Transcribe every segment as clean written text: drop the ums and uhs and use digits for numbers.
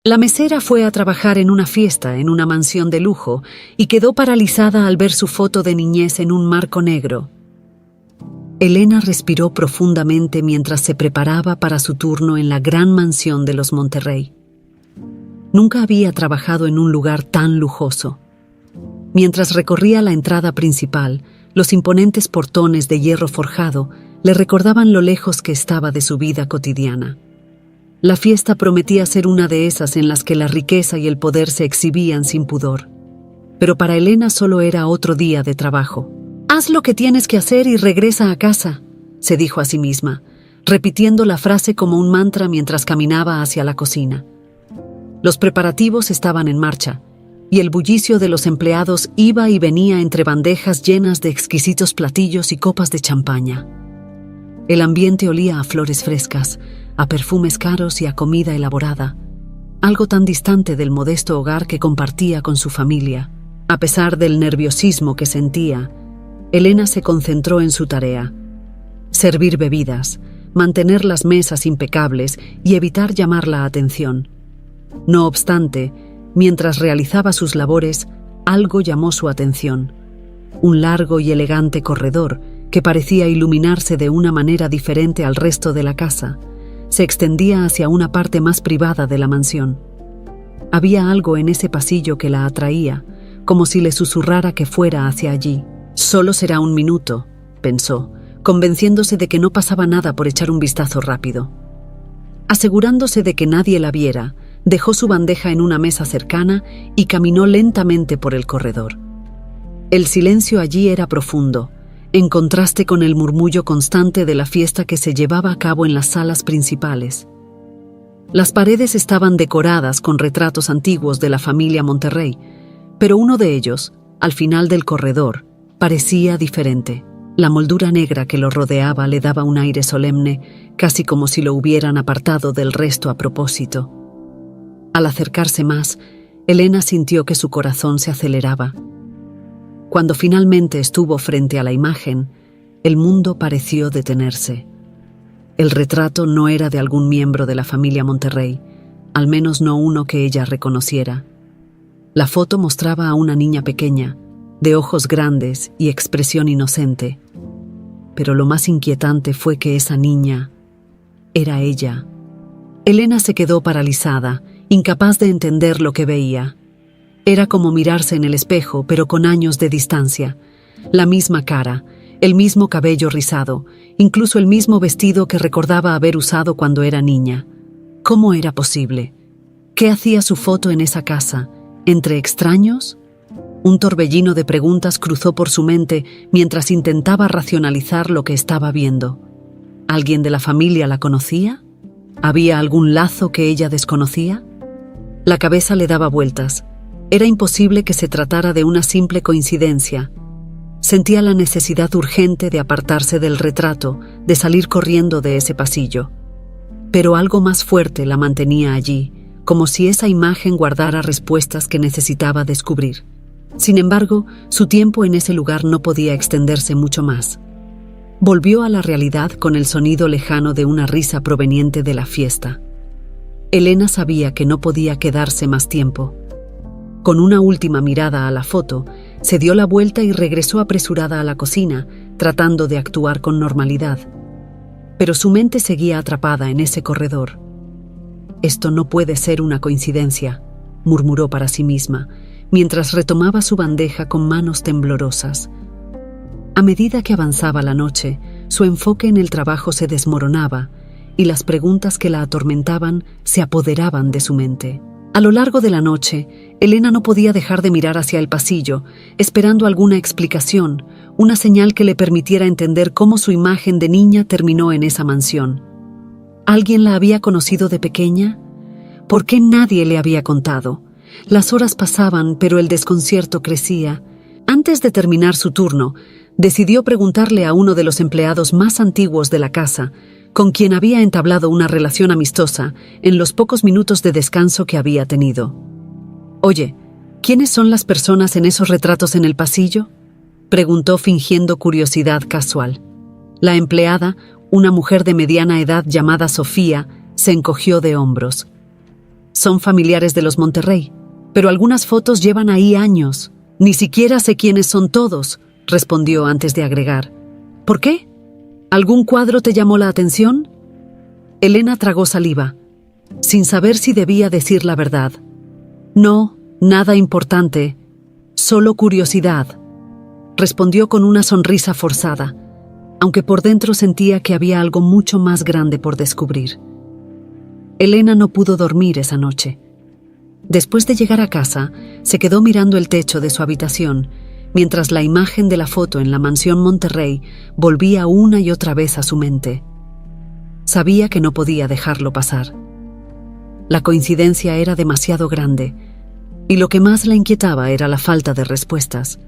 La mesera fue a trabajar en una fiesta en una mansión de lujo y quedó paralizada al ver su foto de niñez en un marco negro. Elena respiró profundamente mientras se preparaba para su turno en la gran mansión de los Monterrey. Nunca había trabajado en un lugar tan lujoso. Mientras recorría la entrada principal, los imponentes portones de hierro forjado le recordaban lo lejos que estaba de su vida cotidiana. La fiesta prometía ser una de esas en las que la riqueza y el poder se exhibían sin pudor. Pero para Elena solo era otro día de trabajo. «Haz lo que tienes que hacer y regresa a casa», se dijo a sí misma, repitiendo la frase como un mantra mientras caminaba hacia la cocina. Los preparativos estaban en marcha, y el bullicio de los empleados iba y venía entre bandejas llenas de exquisitos platillos y copas de champaña. El ambiente olía a flores frescas, a perfumes caros y a comida elaborada, algo tan distante del modesto hogar que compartía con su familia. A pesar del nerviosismo que sentía, Elena se concentró en su tarea: servir bebidas, mantener las mesas impecables y evitar llamar la atención. No obstante, mientras realizaba sus labores, algo llamó su atención: un largo y elegante corredor que parecía iluminarse de una manera diferente al resto de la casa. Se extendía hacia una parte más privada de la mansión. Había algo en ese pasillo que la atraía, como si le susurrara que fuera hacia allí. «Solo será un minuto», pensó, convenciéndose de que no pasaba nada por echar un vistazo rápido. Asegurándose de que nadie la viera, dejó su bandeja en una mesa cercana y caminó lentamente por el corredor. El silencio allí era profundo, en contraste con el murmullo constante de la fiesta que se llevaba a cabo en las salas principales. Las paredes estaban decoradas con retratos antiguos de la familia Monterrey, pero uno de ellos, al final del corredor, parecía diferente. La moldura negra que lo rodeaba le daba un aire solemne, casi como si lo hubieran apartado del resto a propósito. Al acercarse más, Elena sintió que su corazón se aceleraba. Cuando finalmente estuvo frente a la imagen, el mundo pareció detenerse. El retrato no era de algún miembro de la familia Monterrey, al menos no uno que ella reconociera. La foto mostraba a una niña pequeña, de ojos grandes y expresión inocente. Pero lo más inquietante fue que esa niña era ella. Elena se quedó paralizada, incapaz de entender lo que veía. Era como mirarse en el espejo, pero con años de distancia. La misma cara, el mismo cabello rizado, incluso el mismo vestido que recordaba haber usado cuando era niña. ¿Cómo era posible? ¿Qué hacía su foto en esa casa? ¿Entre extraños? Un torbellino de preguntas cruzó por su mente mientras intentaba racionalizar lo que estaba viendo. ¿Alguien de la familia la conocía? ¿Había algún lazo que ella desconocía? La cabeza le daba vueltas. Era imposible que se tratara de una simple coincidencia. Sentía la necesidad urgente de apartarse del retrato, de salir corriendo de ese pasillo. Pero algo más fuerte la mantenía allí, como si esa imagen guardara respuestas que necesitaba descubrir. Sin embargo, su tiempo en ese lugar no podía extenderse mucho más. Volvió a la realidad con el sonido lejano de una risa proveniente de la fiesta. Elena sabía que no podía quedarse más tiempo. Con una última mirada a la foto, se dio la vuelta y regresó apresurada a la cocina, tratando de actuar con normalidad. Pero su mente seguía atrapada en ese corredor. «Esto no puede ser una coincidencia», murmuró para sí misma, mientras retomaba su bandeja con manos temblorosas. A medida que avanzaba la noche, su enfoque en el trabajo se desmoronaba y las preguntas que la atormentaban se apoderaban de su mente. A lo largo de la noche, Elena no podía dejar de mirar hacia el pasillo, esperando alguna explicación, una señal que le permitiera entender cómo su imagen de niña terminó en esa mansión. ¿Alguien la había conocido de pequeña? ¿Por qué nadie le había contado? Las horas pasaban, pero el desconcierto crecía. Antes de terminar su turno, decidió preguntarle a uno de los empleados más antiguos de la casa, con quien había entablado una relación amistosa en los pocos minutos de descanso que había tenido. «Oye, ¿quiénes son las personas en esos retratos en el pasillo?», preguntó fingiendo curiosidad casual. La empleada, una mujer de mediana edad llamada Sofía, se encogió de hombros. Son familiares de los Monterrey, pero algunas fotos llevan ahí años. Ni siquiera sé quiénes son todos, respondió antes de agregar. ¿Por qué? ¿Algún cuadro te llamó la atención? Elena tragó saliva, sin saber si debía decir la verdad. No, nada importante, solo curiosidad, respondió con una sonrisa forzada, aunque por dentro sentía que había algo mucho más grande por descubrir. Elena no pudo dormir esa noche. Después de llegar a casa, se quedó mirando el techo de su habitación, mientras la imagen de la foto en la mansión Monterrey volvía una y otra vez a su mente. Sabía que no podía dejarlo pasar. La coincidencia era demasiado grande, y lo que más la inquietaba era la falta de respuestas.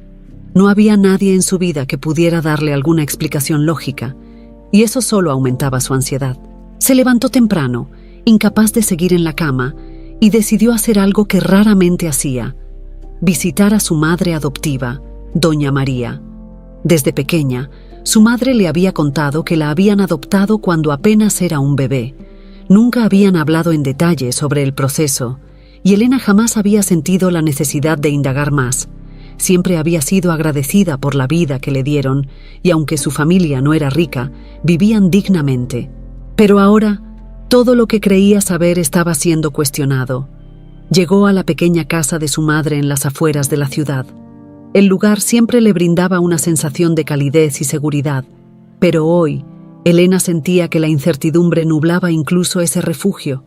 No había nadie en su vida que pudiera darle alguna explicación lógica, y eso solo aumentaba su ansiedad. Se levantó temprano, incapaz de seguir en la cama, y decidió hacer algo que raramente hacía: visitar a su madre adoptiva, Doña María. Desde pequeña, su madre le había contado que la habían adoptado cuando apenas era un bebé. Nunca habían hablado en detalle sobre el proceso, y Elena jamás había sentido la necesidad de indagar más. Siempre había sido agradecida por la vida que le dieron, y aunque su familia no era rica, vivían dignamente. Pero ahora, todo lo que creía saber estaba siendo cuestionado. Llegó a la pequeña casa de su madre en las afueras de la ciudad. El lugar siempre le brindaba una sensación de calidez y seguridad, pero hoy, Elena sentía que la incertidumbre nublaba incluso ese refugio.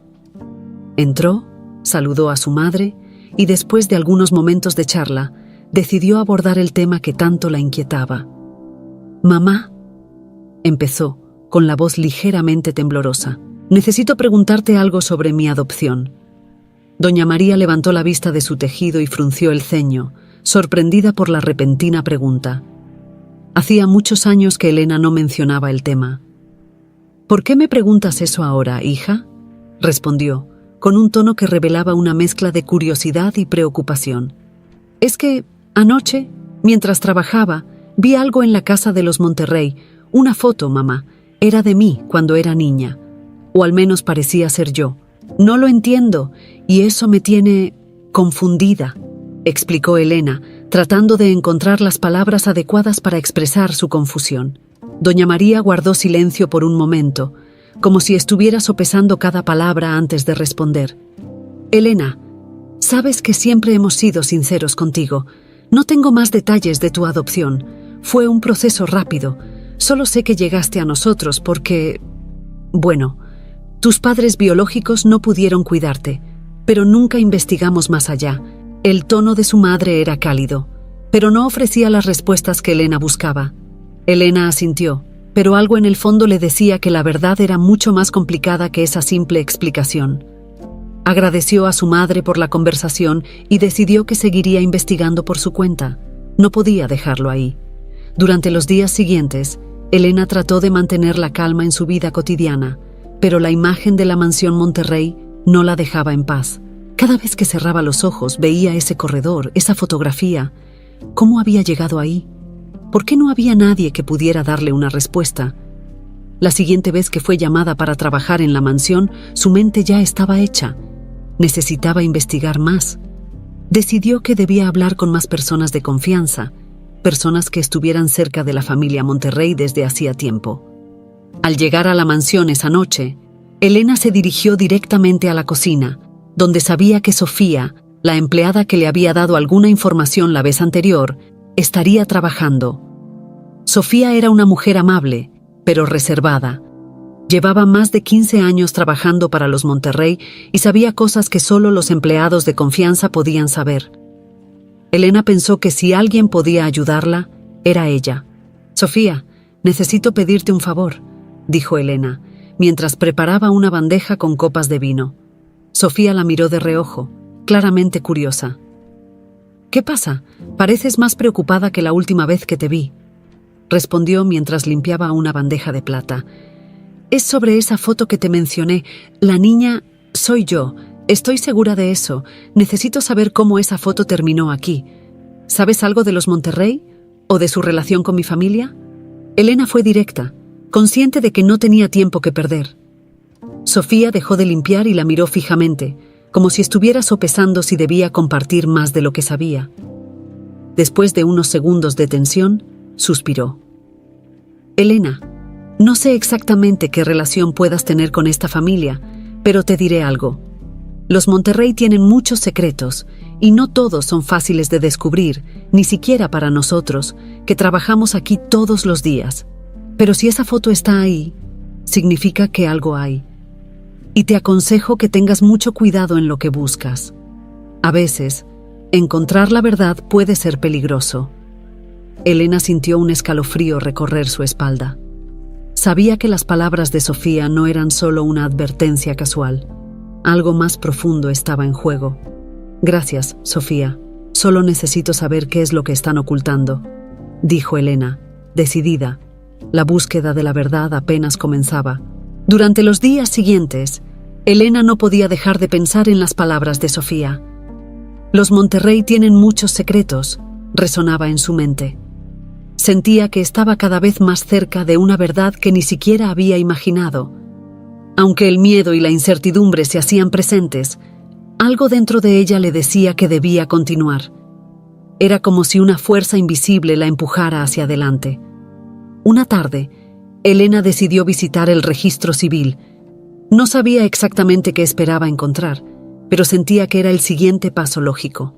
Entró, saludó a su madre y después de algunos momentos de charla, decidió abordar el tema que tanto la inquietaba. «Mamá», empezó, con la voz ligeramente temblorosa, «necesito preguntarte algo sobre mi adopción». Doña María levantó la vista de su tejido y frunció el ceño, sorprendida por la repentina pregunta. Hacía muchos años que Elena no mencionaba el tema. «¿Por qué me preguntas eso ahora, hija?», respondió, con un tono que revelaba una mezcla de curiosidad y preocupación. «Es que, anoche, mientras trabajaba, vi algo en la casa de los Monterrey, una foto, mamá. Era de mí cuando era niña, o al menos parecía ser yo. No lo entiendo, y eso me tiene confundida», explicó Elena, tratando de encontrar las palabras adecuadas para expresar su confusión. Doña María guardó silencio por un momento, como si estuviera sopesando cada palabra antes de responder. «Elena, sabes que siempre hemos sido sinceros contigo. No tengo más detalles de tu adopción. Fue un proceso rápido. Solo sé que llegaste a nosotros porque... bueno, tus padres biológicos no pudieron cuidarte, pero nunca investigamos más allá». El tono de su madre era cálido, pero no ofrecía las respuestas que Elena buscaba. Elena asintió, pero algo en el fondo le decía que la verdad era mucho más complicada que esa simple explicación. Agradeció a su madre por la conversación y decidió que seguiría investigando por su cuenta. No podía dejarlo ahí. Durante los días siguientes, Elena trató de mantener la calma en su vida cotidiana, pero la imagen de la mansión Monterrey no la dejaba en paz. Cada vez que cerraba los ojos veía ese corredor, esa fotografía. ¿Cómo había llegado ahí? ¿Por qué no había nadie que pudiera darle una respuesta? La siguiente vez que fue llamada para trabajar en la mansión, su mente ya estaba hecha. Necesitaba investigar más. Decidió que debía hablar con más personas de confianza, personas que estuvieran cerca de la familia Monterrey desde hacía tiempo. Al llegar a la mansión esa noche, Elena se dirigió directamente a la cocina, donde sabía que Sofía, la empleada que le había dado alguna información la vez anterior, estaría trabajando. Sofía era una mujer amable, pero reservada. Llevaba más de 15 años trabajando para los Monterrey y sabía cosas que solo los empleados de confianza podían saber. Elena pensó que si alguien podía ayudarla, era ella. «Sofía, necesito pedirte un favor», dijo Elena, mientras preparaba una bandeja con copas de vino. Sofía la miró de reojo, claramente curiosa. «¿Qué pasa? Pareces más preocupada que la última vez que te vi», respondió mientras limpiaba una bandeja de plata. «Es sobre esa foto que te mencioné. La niña soy yo. Estoy segura de eso. Necesito saber cómo esa foto terminó aquí. ¿Sabes algo de los Monterrey? ¿O de su relación con mi familia?» Elena fue directa, consciente de que no tenía tiempo que perder. Sofía dejó de limpiar y la miró fijamente, como si estuviera sopesando si debía compartir más de lo que sabía. Después de unos segundos de tensión, suspiró. Elena, no sé exactamente qué relación puedas tener con esta familia, pero te diré algo. Los Monterrey tienen muchos secretos y no todos son fáciles de descubrir, ni siquiera para nosotros, que trabajamos aquí todos los días. Pero si esa foto está ahí, significa que algo hay. Y te aconsejo que tengas mucho cuidado en lo que buscas. A veces, encontrar la verdad puede ser peligroso. Elena sintió un escalofrío recorrer su espalda. Sabía que las palabras de Sofía no eran solo una advertencia casual. Algo más profundo estaba en juego. Gracias, Sofía. Solo necesito saber qué es lo que están ocultando, dijo Elena, decidida. La búsqueda de la verdad apenas comenzaba. Durante los días siguientes, Elena no podía dejar de pensar en las palabras de Sofía. Los Monterrey tienen muchos secretos, resonaba en su mente. Sentía que estaba cada vez más cerca de una verdad que ni siquiera había imaginado. Aunque el miedo y la incertidumbre se hacían presentes, algo dentro de ella le decía que debía continuar. Era como si una fuerza invisible la empujara hacia adelante. Una tarde, Elena decidió visitar el registro civil. No sabía exactamente qué esperaba encontrar, pero sentía que era el siguiente paso lógico.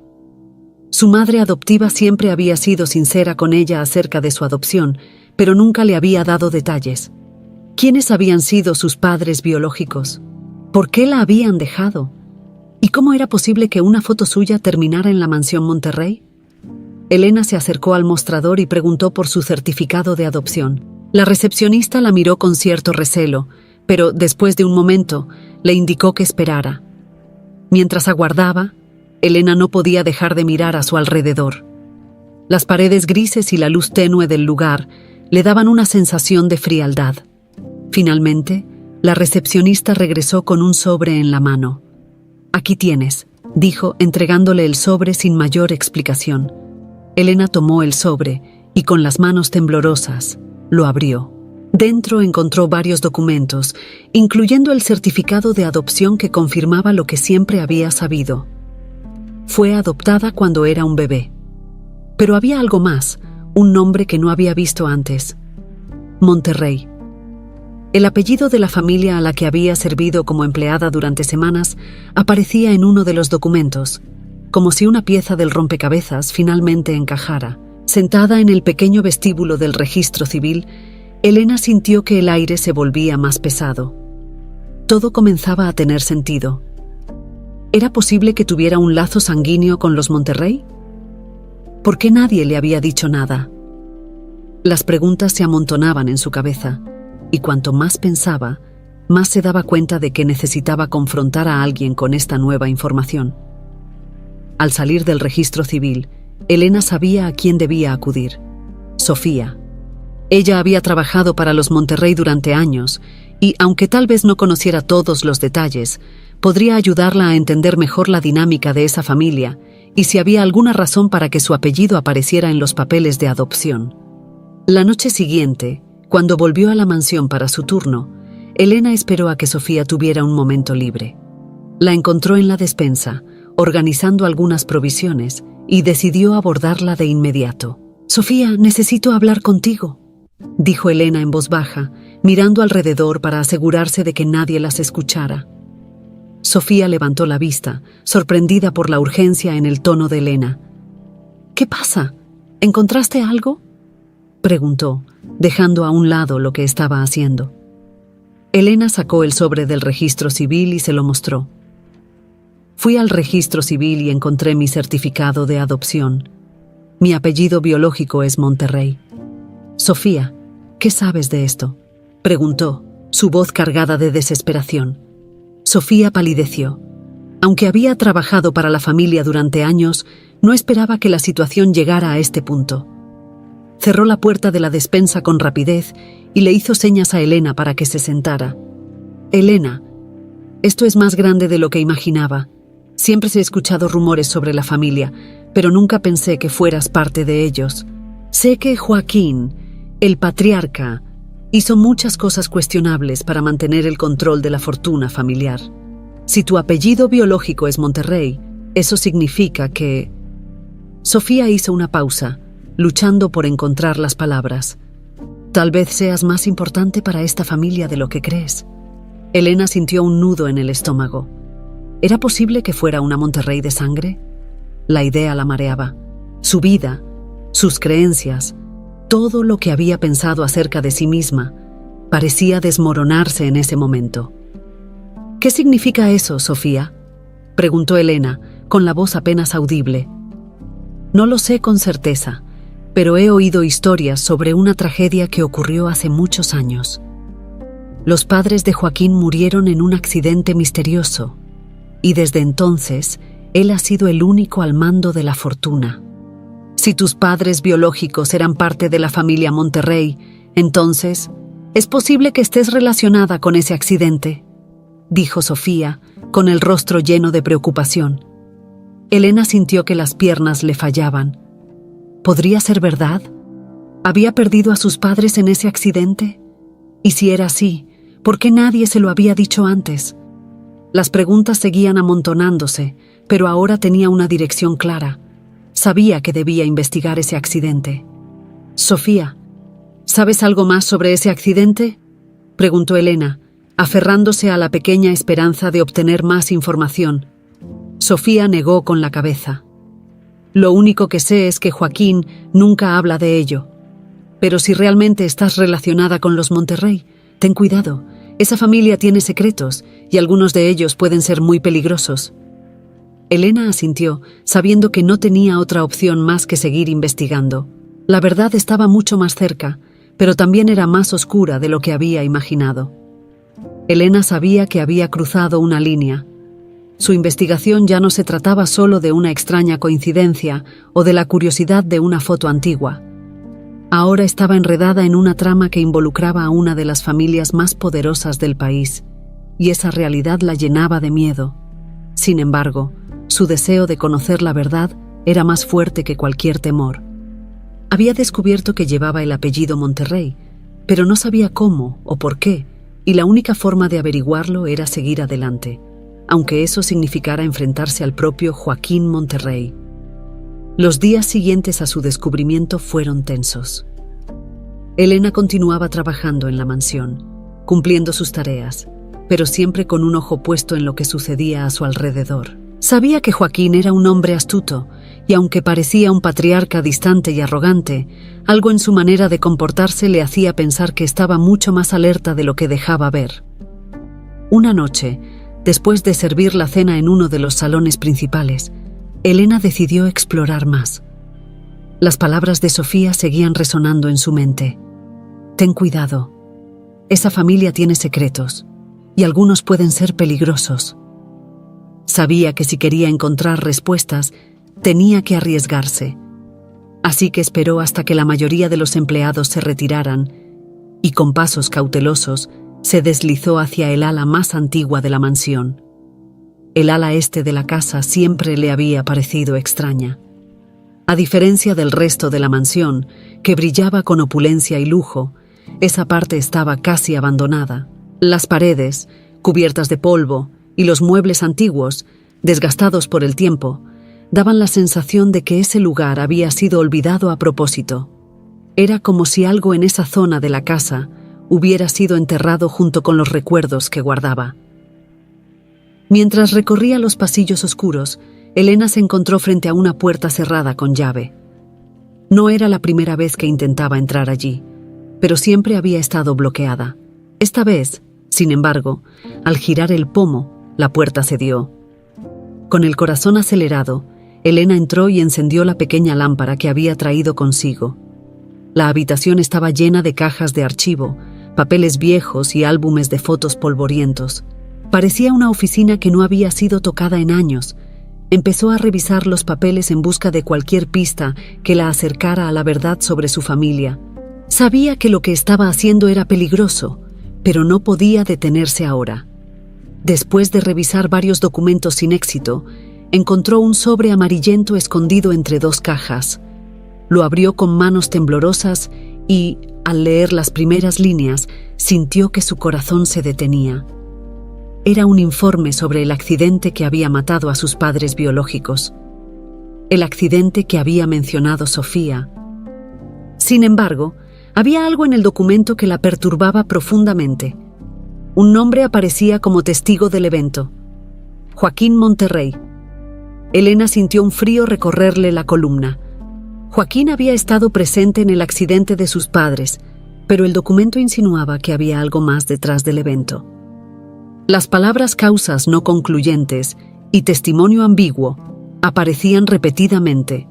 Su madre adoptiva siempre había sido sincera con ella acerca de su adopción, pero nunca le había dado detalles. ¿Quiénes habían sido sus padres biológicos? ¿Por qué la habían dejado? ¿Y cómo era posible que una foto suya terminara en la mansión Monterrey? Elena se acercó al mostrador y preguntó por su certificado de adopción. La recepcionista la miró con cierto recelo, pero después de un momento le indicó que esperara. Mientras aguardaba, Elena no podía dejar de mirar a su alrededor. Las paredes grises y la luz tenue del lugar le daban una sensación de frialdad. Finalmente, la recepcionista regresó con un sobre en la mano. «Aquí tienes», dijo, entregándole el sobre sin mayor explicación. Elena tomó el sobre y, con las manos temblorosas, lo abrió. Dentro encontró varios documentos, incluyendo el certificado de adopción que confirmaba lo que siempre había sabido. Fue adoptada cuando era un bebé. Pero había algo más, un nombre que no había visto antes. Monterrey. El apellido de la familia a la que había servido como empleada durante semanas aparecía en uno de los documentos, como si una pieza del rompecabezas finalmente encajara. Sentada en el pequeño vestíbulo del registro civil, Elena sintió que el aire se volvía más pesado. Todo comenzaba a tener sentido. ¿Era posible que tuviera un lazo sanguíneo con los Monterrey? ¿Por qué nadie le había dicho nada? Las preguntas se amontonaban en su cabeza, y cuanto más pensaba, más se daba cuenta de que necesitaba confrontar a alguien con esta nueva información. Al salir del registro civil, Elena sabía a quién debía acudir. Sofía. Ella había trabajado para los Monterrey durante años y, aunque tal vez no conociera todos los detalles, podría ayudarla a entender mejor la dinámica de esa familia y si había alguna razón para que su apellido apareciera en los papeles de adopción. La noche siguiente, cuando volvió a la mansión para su turno, Elena esperó a que Sofía tuviera un momento libre. La encontró en la despensa, organizando algunas provisiones, y decidió abordarla de inmediato. «Sofía, necesito hablar contigo», dijo Elena en voz baja, mirando alrededor para asegurarse de que nadie las escuchara. Sofía levantó la vista, sorprendida por la urgencia en el tono de Elena. «¿Qué pasa? ¿Encontraste algo?», preguntó, dejando a un lado lo que estaba haciendo. Elena sacó el sobre del registro civil y se lo mostró. «Fui al registro civil y encontré mi certificado de adopción. Mi apellido biológico es Monterrey». «Sofía, ¿qué sabes de esto?», preguntó, su voz cargada de desesperación. Sofía palideció. Aunque había trabajado para la familia durante años, no esperaba que la situación llegara a este punto. Cerró la puerta de la despensa con rapidez y le hizo señas a Elena para que se sentara. «Elena, esto es más grande de lo que imaginaba. Siempre he escuchado rumores sobre la familia, pero nunca pensé que fueras parte de ellos. Sé que Joaquín, el patriarca, hizo muchas cosas cuestionables para mantener el control de la fortuna familiar. Si tu apellido biológico es Monterrey, eso significa que... Sofía hizo una pausa, luchando por encontrar las palabras. Tal vez seas más importante para esta familia de lo que crees. Elena sintió un nudo en el estómago. ¿Era posible que fuera una Monterrey de sangre? La idea la mareaba. Su vida, sus creencias, todo lo que había pensado acerca de sí misma, parecía desmoronarse en ese momento. ¿Qué significa eso, Sofía?, preguntó Elena, con la voz apenas audible. No lo sé con certeza, pero he oído historias sobre una tragedia que ocurrió hace muchos años. Los padres de Joaquín murieron en un accidente misterioso, y desde entonces él ha sido el único al mando de la fortuna. Si tus padres biológicos eran parte de la familia Monterrey, entonces es posible que estés relacionada con ese accidente, dijo Sofía, con el rostro lleno de preocupación. Elena sintió que las piernas le fallaban. ¿Podría ser verdad? ¿Había perdido a sus padres en ese accidente? Y si era así, ¿por qué nadie se lo había dicho antes? Las preguntas seguían amontonándose, pero ahora tenía una dirección clara. Sabía que debía investigar ese accidente. Sofía, ¿sabes algo más sobre ese accidente?, preguntó Elena, aferrándose a la pequeña esperanza de obtener más información. Sofía negó con la cabeza. Lo único que sé es que Joaquín nunca habla de ello. Pero si realmente estás relacionada con los Monterrey, ten cuidado. Esa familia tiene secretos y algunos de ellos pueden ser muy peligrosos. Elena asintió, sabiendo que no tenía otra opción más que seguir investigando. La verdad estaba mucho más cerca, pero también era más oscura de lo que había imaginado. Elena sabía que había cruzado una línea. Su investigación ya no se trataba solo de una extraña coincidencia o de la curiosidad de una foto antigua. Ahora estaba enredada en una trama que involucraba a una de las familias más poderosas del país, y esa realidad la llenaba de miedo. Sin embargo, su deseo de conocer la verdad era más fuerte que cualquier temor. Había descubierto que llevaba el apellido Monterrey, pero no sabía cómo o por qué, y la única forma de averiguarlo era seguir adelante, aunque eso significara enfrentarse al propio Joaquín Monterrey. Los días siguientes a su descubrimiento fueron tensos. Elena continuaba trabajando en la mansión, cumpliendo sus tareas, pero siempre con un ojo puesto en lo que sucedía a su alrededor. Sabía que Joaquín era un hombre astuto, y aunque parecía un patriarca distante y arrogante, algo en su manera de comportarse le hacía pensar que estaba mucho más alerta de lo que dejaba ver. Una noche, después de servir la cena en uno de los salones principales, Elena decidió explorar más. Las palabras de Sofía seguían resonando en su mente. Ten cuidado. Esa familia tiene secretos, y algunos pueden ser peligrosos. Sabía que si quería encontrar respuestas, tenía que arriesgarse. Así que esperó hasta que la mayoría de los empleados se retiraran y, con pasos cautelosos, se deslizó hacia el ala más antigua de la mansión. El ala este de la casa siempre le había parecido extraña. A diferencia del resto de la mansión, que brillaba con opulencia y lujo, esa parte estaba casi abandonada. Las paredes, cubiertas de polvo, y los muebles antiguos, desgastados por el tiempo, daban la sensación de que ese lugar había sido olvidado a propósito. Era como si algo en esa zona de la casa hubiera sido enterrado junto con los recuerdos que guardaba. Mientras recorría los pasillos oscuros, Elena se encontró frente a una puerta cerrada con llave. No era la primera vez que intentaba entrar allí, pero siempre había estado bloqueada. Esta vez, sin embargo, al girar el pomo, la puerta cedió. Con el corazón acelerado, Elena entró y encendió la pequeña lámpara que había traído consigo. La habitación estaba llena de cajas de archivo, papeles viejos y álbumes de fotos polvorientos. Parecía una oficina que no había sido tocada en años. Empezó a revisar los papeles en busca de cualquier pista que la acercara a la verdad sobre su familia. Sabía que lo que estaba haciendo era peligroso, pero no podía detenerse ahora. Después de revisar varios documentos sin éxito, encontró un sobre amarillento escondido entre dos cajas. Lo abrió con manos temblorosas y, al leer las primeras líneas, sintió que su corazón se detenía. era un informe sobre el accidente que había matado a sus padres biológicos. El accidente que había mencionado Sofía. Sin embargo, había algo en el documento que la perturbaba profundamente. Un nombre aparecía como testigo del evento: Joaquín Monterrey. Elena sintió un frío recorrerle la columna. Joaquín había estado presente en el accidente de sus padres, pero el documento insinuaba que había algo más detrás del evento. Las palabras causas no concluyentes y testimonio ambiguo aparecían repetidamente,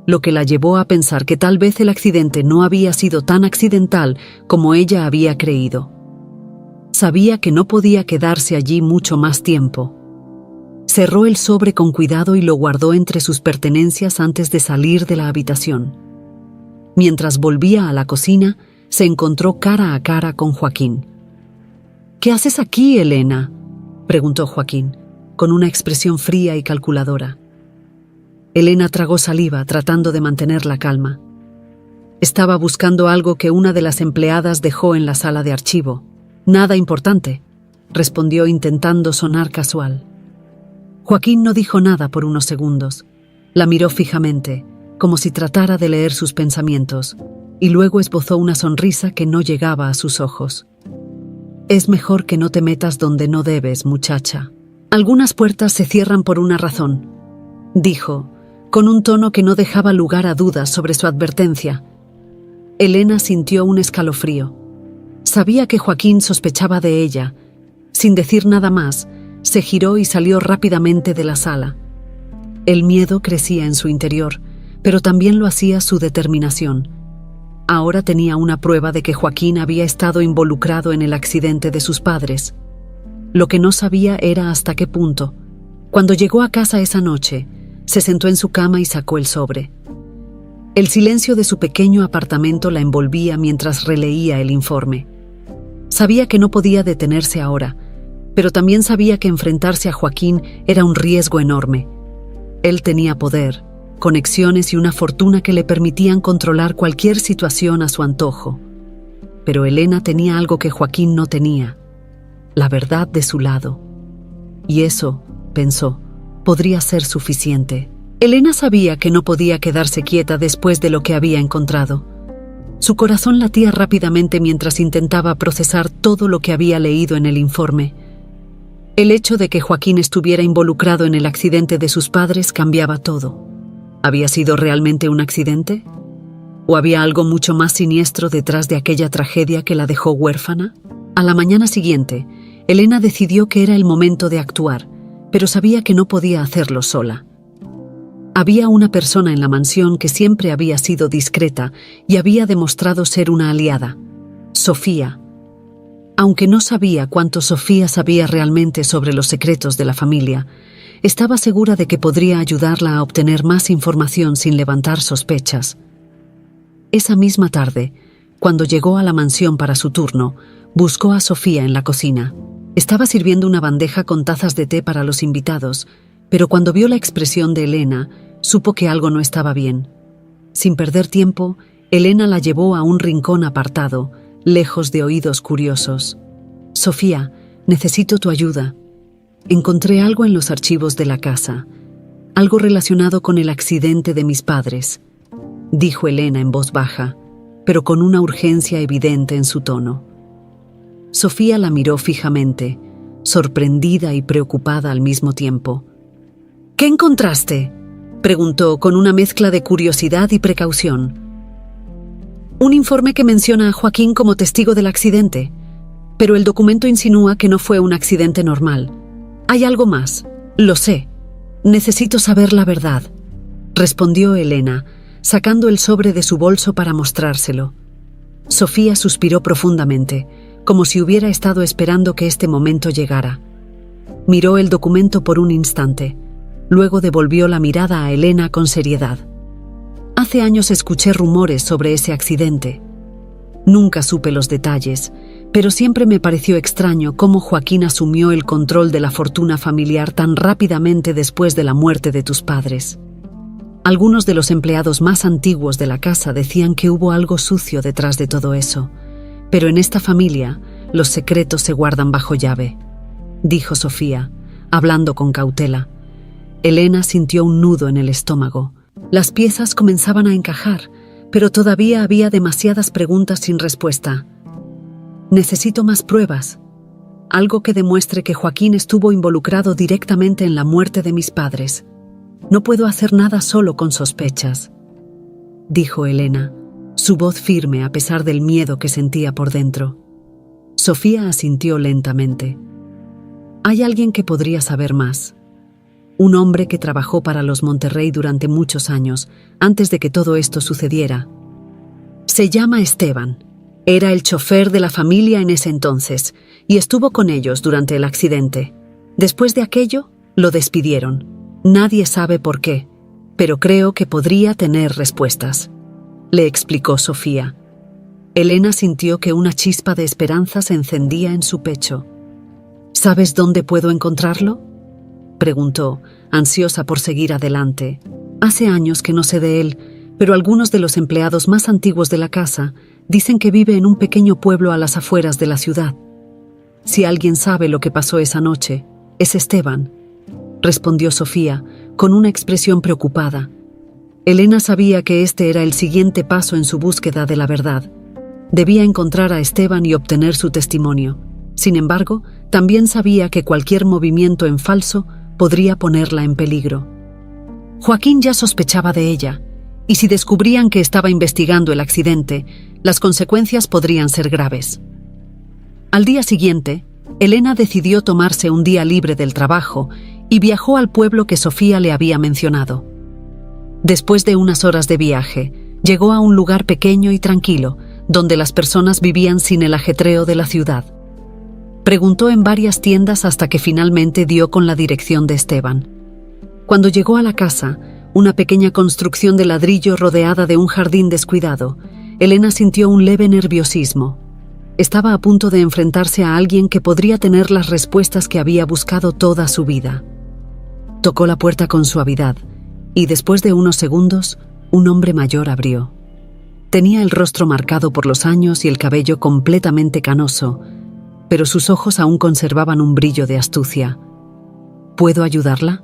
lo que la llevó a pensar que tal vez el accidente no había sido tan accidental como ella había creído. Sabía que no podía quedarse allí mucho más tiempo. Cerró el sobre con cuidado y lo guardó entre sus pertenencias antes de salir de la habitación. Mientras volvía a la cocina, se encontró cara a cara con Joaquín. «¿Qué haces aquí, Elena?», preguntó Joaquín, con una expresión fría y calculadora. Elena tragó saliva, tratando de mantener la calma. Estaba buscando algo que una de las empleadas dejó en la sala de archivo. «Nada importante», respondió intentando sonar casual. Joaquín no dijo nada por unos segundos. La miró fijamente, como si tratara de leer sus pensamientos, y luego esbozó una sonrisa que no llegaba a sus ojos. «Es mejor que no te metas donde no debes, muchacha. Algunas puertas se cierran por una razón», dijo, con un tono que no dejaba lugar a dudas sobre su advertencia. Elena sintió un escalofrío. Sabía que Joaquín sospechaba de ella. Sin decir nada más, se giró y salió rápidamente de la sala. El miedo crecía en su interior, pero también lo hacía su determinación. Ahora tenía una prueba de que Joaquín había estado involucrado en el accidente de sus padres. Lo que no sabía era hasta qué punto. Cuando llegó a casa esa noche, se sentó en su cama y sacó el sobre. El silencio de su pequeño apartamento la envolvía mientras releía el informe. Sabía que no podía detenerse ahora, pero también sabía que enfrentarse a Joaquín era un riesgo enorme. Él tenía poder, conexiones y una fortuna que le permitían controlar cualquier situación a su antojo. Pero Elena tenía algo que Joaquín no tenía: la verdad de su lado. Y eso, pensó, podría ser suficiente. Elena sabía que no podía quedarse quieta después de lo que había encontrado. Su corazón latía rápidamente mientras intentaba procesar todo lo que había leído en el informe. El hecho de que Joaquín estuviera involucrado en el accidente de sus padres cambiaba todo. ¿Había sido realmente un accidente? ¿O había algo mucho más siniestro detrás de aquella tragedia que la dejó huérfana? A la mañana siguiente, Elena decidió que era el momento de actuar, pero sabía que no podía hacerlo sola. Había una persona en la mansión que siempre había sido discreta y había demostrado ser una aliada: Sofía. Aunque no sabía cuánto Sofía sabía realmente sobre los secretos de la familia, estaba segura de que podría ayudarla a obtener más información sin levantar sospechas. Esa misma tarde, cuando llegó a la mansión para su turno, buscó a Sofía en la cocina. Estaba sirviendo una bandeja con tazas de té para los invitados, pero cuando vio la expresión de Elena, supo que algo no estaba bien. Sin perder tiempo, Elena la llevó a un rincón apartado, lejos de oídos curiosos. «Sofía, necesito tu ayuda. Encontré algo en los archivos de la casa, algo relacionado con el accidente de mis padres», dijo Elena en voz baja, pero con una urgencia evidente en su tono. Sofía la miró fijamente, sorprendida y preocupada al mismo tiempo. «¿Qué encontraste?», preguntó con una mezcla de curiosidad y precaución. «Un informe que menciona a Joaquín como testigo del accidente, pero el documento insinúa que no fue un accidente normal. Hay algo más, lo sé. Necesito saber la verdad», respondió Elena, sacando el sobre de su bolso para mostrárselo. Sofía suspiró profundamente, como si hubiera estado esperando que este momento llegara. Miró el documento por un instante. Luego devolvió la mirada a Elena con seriedad. «Hace años escuché rumores sobre ese accidente. Nunca supe los detalles, pero siempre me pareció extraño cómo Joaquín asumió el control de la fortuna familiar tan rápidamente después de la muerte de tus padres. Algunos de los empleados más antiguos de la casa decían que hubo algo sucio detrás de todo eso, pero en esta familia los secretos se guardan bajo llave. dijo Sofía, hablando con cautela. Elena sintió un nudo en el estómago. Las piezas comenzaban a encajar, pero todavía había demasiadas preguntas sin respuesta. Necesito más pruebas. Algo que demuestre que Joaquín estuvo involucrado directamente en la muerte de mis padres. No puedo hacer nada solo con sospechas, dijo Elena, su voz firme a pesar del miedo que sentía por dentro. Sofía asintió lentamente. Hay alguien que podría saber más. Un hombre que trabajó para los Monterrey durante muchos años, antes de que todo esto sucediera. Se llama Esteban. Era el chofer de la familia en ese entonces, y estuvo con ellos durante el accidente. Después de aquello, lo despidieron. Nadie sabe por qué, pero creo que podría tener respuestas, le explicó Sofía. Elena sintió que una chispa de esperanza se encendía en su pecho. ¿Sabes dónde puedo encontrarlo?, preguntó, ansiosa por seguir adelante. Hace años que no sé de él, pero algunos de los empleados más antiguos de la casa dicen que vive en un pequeño pueblo a las afueras de la ciudad. Si alguien sabe lo que pasó esa noche, es Esteban, respondió Sofía, con una expresión preocupada. Elena sabía que este era el siguiente paso en su búsqueda de la verdad. Debía encontrar a Esteban y obtener su testimonio. Sin embargo, también sabía que cualquier movimiento en falso podría ponerla en peligro. Joaquín ya sospechaba de ella, y si descubrían que estaba investigando el accidente, las consecuencias podrían ser graves. Al día siguiente, Elena decidió tomarse un día libre del trabajo y viajó al pueblo que Sofía le había mencionado. Después de unas horas de viaje, llegó a un lugar pequeño y tranquilo, donde las personas vivían sin el ajetreo de la ciudad. Preguntó en varias tiendas hasta que finalmente dio con la dirección de Esteban. Cuando llegó a la casa, una pequeña construcción de ladrillo rodeada de un jardín descuidado, Elena sintió un leve nerviosismo. Estaba a punto de enfrentarse a alguien que podría tener las respuestas que había buscado toda su vida. Tocó la puerta con suavidad, y después de unos segundos, un hombre mayor abrió. Tenía el rostro marcado por los años y el cabello completamente canoso, pero sus ojos aún conservaban un brillo de astucia. ¿Puedo ayudarla?,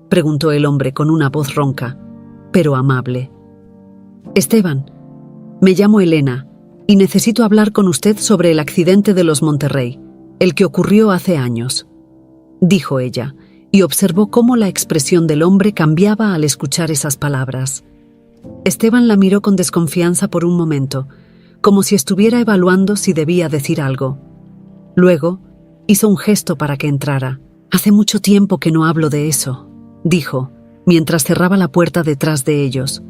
preguntó el hombre con una voz ronca, pero amable. Esteban, me llamo Elena y necesito hablar con usted sobre el accidente de los Monterrey, el que ocurrió hace años, dijo ella, y observó cómo la expresión del hombre cambiaba al escuchar esas palabras. Esteban la miró con desconfianza por un momento, como si estuviera evaluando si debía decir algo. Luego, hizo un gesto para que entrara. Hace mucho tiempo que no hablo de eso, dijo, mientras cerraba la puerta detrás de ellos.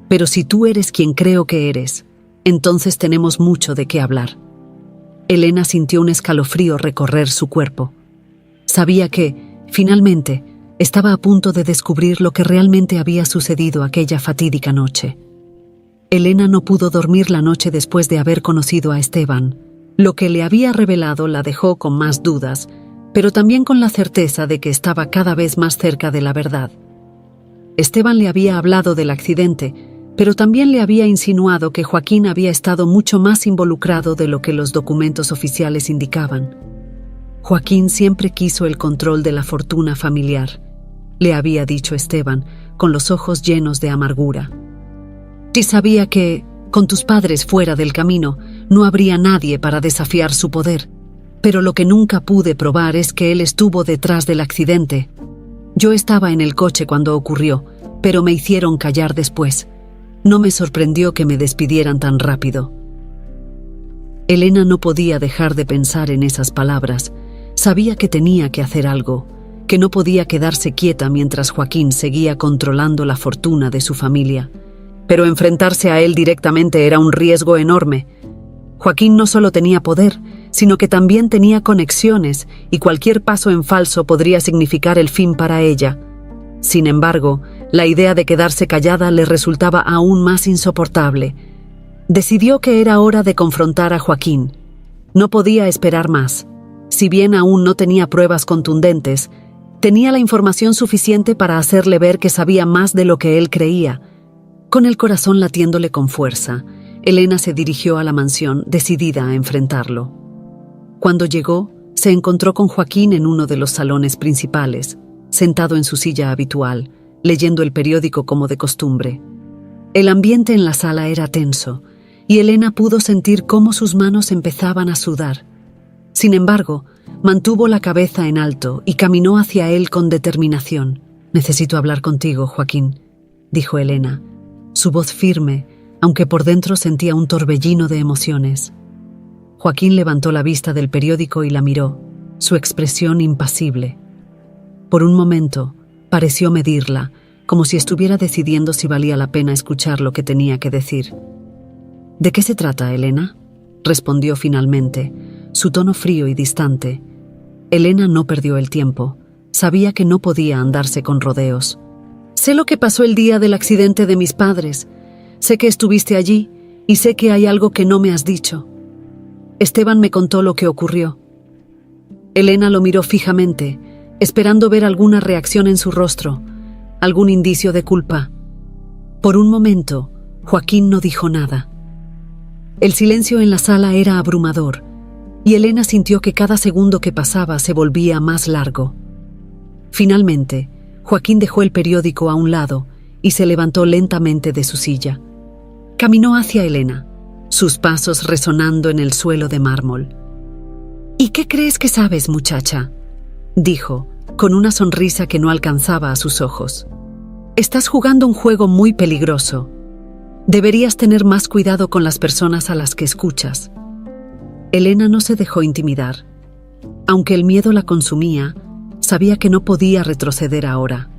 Pero si tú eres quien creo que eres, entonces tenemos mucho de qué hablar. Elena sintió un escalofrío recorrer su cuerpo. Sabía que, finalmente, estaba a punto de descubrir lo que realmente había sucedido aquella fatídica noche. Elena no pudo dormir la noche después de haber conocido a Esteban. Lo que le había revelado la dejó con más dudas, pero también con la certeza de que estaba cada vez más cerca de la verdad. Esteban le había hablado del accidente, pero también le había insinuado que Joaquín había estado mucho más involucrado de lo que los documentos oficiales indicaban. Joaquín siempre quiso el control de la fortuna familiar, le había dicho Esteban, con los ojos llenos de amargura. Sí sabía que, con tus padres fuera del camino, no habría nadie para desafiar su poder, pero lo que nunca pude probar es que él estuvo detrás del accidente. Yo estaba en el coche cuando ocurrió, pero me hicieron callar después. No me sorprendió que me despidieran tan rápido. Elena no podía dejar de pensar en esas palabras. Sabía que tenía que hacer algo, que no podía quedarse quieta mientras Joaquín seguía controlando la fortuna de su familia. Pero enfrentarse a él directamente era un riesgo enorme. Joaquín no solo tenía poder, sino que también tenía conexiones, y cualquier paso en falso podría significar el fin para ella. Sin embargo, la idea de quedarse callada le resultaba aún más insoportable. Decidió que era hora de confrontar a Joaquín. No podía esperar más. Si bien aún no tenía pruebas contundentes, tenía la información suficiente para hacerle ver que sabía más de lo que él creía. Con el corazón latiéndole con fuerza, Elena se dirigió a la mansión, decidida a enfrentarlo. Cuando llegó, Se encontró con Joaquín en uno de los salones principales, sentado en su silla habitual, leyendo el periódico como de costumbre. El ambiente en la sala era tenso, y Elena pudo sentir cómo sus manos empezaban a sudar. Sin embargo, mantuvo la cabeza en alto y caminó hacia él con determinación. «Necesito hablar contigo, Joaquín», dijo Elena, su voz firme, aunque por dentro sentía un torbellino de emociones. Joaquín levantó la vista del periódico y la miró, su expresión impasible. Por un momento, pareció medirla, como si estuviera decidiendo si valía la pena escuchar lo que tenía que decir. «¿De qué se trata, Elena?», respondió finalmente, su tono frío y distante. Elena no perdió el tiempo. Sabía que no podía andarse con rodeos. «Sé lo que pasó el día del accidente de mis padres. Sé que estuviste allí y sé que hay algo que no me has dicho. Esteban me contó lo que ocurrió». Elena lo miró fijamente, esperando ver alguna reacción en su rostro, algún indicio de culpa. Por un momento, Joaquín no dijo nada. El silencio en la sala era abrumador, y Elena sintió que cada segundo que pasaba se volvía más largo. Finalmente, Joaquín dejó el periódico a un lado y se levantó lentamente de su silla. Caminó hacia Elena, sus pasos resonando en el suelo de mármol. «¿Y qué crees que sabes, muchacha?», dijo, con una sonrisa que no alcanzaba a sus ojos. «Estás jugando un juego muy peligroso. Deberías tener más cuidado con las personas a las que escuchas». Elena no se dejó intimidar. Aunque el miedo la consumía, sabía que no podía retroceder ahora.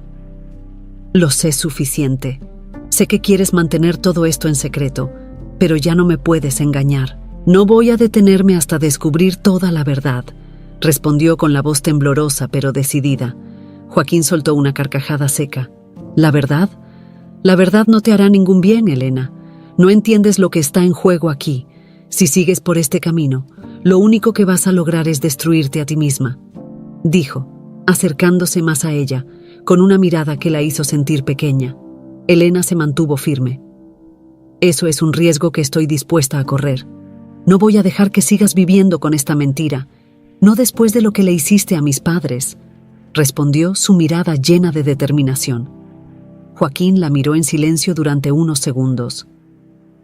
«Lo sé suficiente. Sé que quieres mantener todo esto en secreto, pero ya no me puedes engañar. No voy a detenerme hasta descubrir toda la verdad», respondió con la voz temblorosa pero decidida. Joaquín soltó una carcajada seca. «¿La verdad? La verdad no te hará ningún bien, Elena. No entiendes lo que está en juego aquí. Si sigues por este camino, lo único que vas a lograr es destruirte a ti misma», dijo, acercándose más a ella, con una mirada que la hizo sentir pequeña. Elena se mantuvo firme. «Eso es un riesgo que estoy dispuesta a correr. No voy a dejar que sigas viviendo con esta mentira, no después de lo que le hiciste a mis padres», respondió, su mirada llena de determinación. Joaquín la miró en silencio durante unos segundos.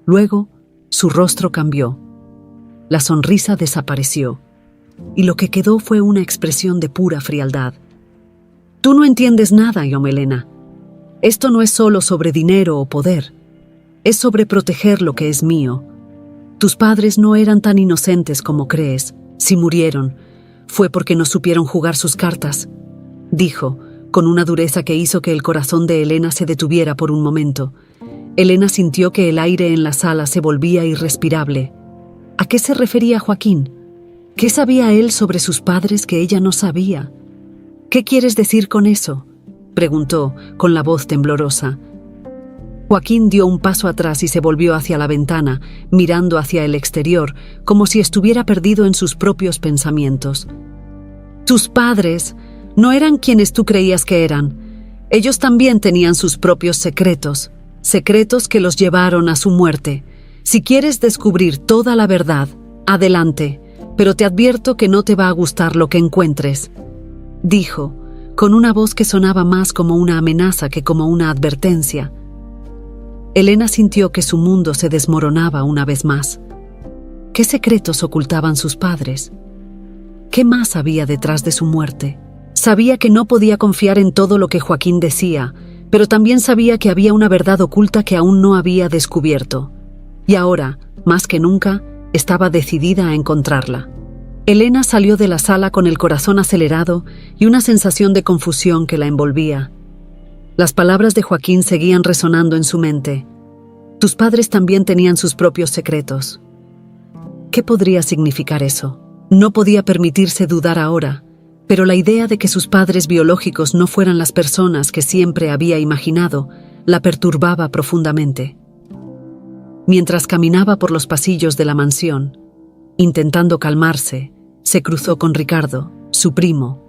Luego, su rostro cambió. La sonrisa desapareció, y lo que quedó fue una expresión de pura frialdad. «Tú no entiendes nada, Elena. Esto no es solo sobre dinero o poder. Es sobre proteger lo que es mío. Tus padres no eran tan inocentes como crees. Si murieron, fue porque no supieron jugar sus cartas», dijo, con una dureza que hizo que el corazón de Elena se detuviera por un momento. Elena sintió que el aire en la sala se volvía irrespirable. ¿A qué se refería Joaquín? ¿Qué sabía él sobre sus padres que ella no sabía? «¿Qué quieres decir con eso?», preguntó, con la voz temblorosa. Joaquín dio un paso atrás y se volvió hacia la ventana, mirando hacia el exterior, como si estuviera perdido en sus propios pensamientos. «Tus padres no eran quienes tú creías que eran. Ellos también tenían sus propios secretos, secretos que los llevaron a su muerte. Si quieres descubrir toda la verdad, adelante, pero te advierto que no te va a gustar lo que encuentres», dijo, con una voz que sonaba más como una amenaza que como una advertencia. Elena sintió que su mundo se desmoronaba una vez más. ¿Qué secretos ocultaban sus padres? ¿Qué más había detrás de su muerte? Sabía que no podía confiar en todo lo que Joaquín decía, pero también sabía que había una verdad oculta que aún no había descubierto. Y ahora, más que nunca, estaba decidida a encontrarla. Elena salió de la sala con el corazón acelerado y una sensación de confusión que la envolvía. Las palabras de Joaquín seguían resonando en su mente. «Tus padres también tenían sus propios secretos». ¿Qué podría significar eso? No podía permitirse dudar ahora, pero la idea de que sus padres biológicos no fueran las personas que siempre había imaginado la perturbaba profundamente. Mientras caminaba por los pasillos de la mansión, intentando calmarse, se cruzó con Ricardo, su primo.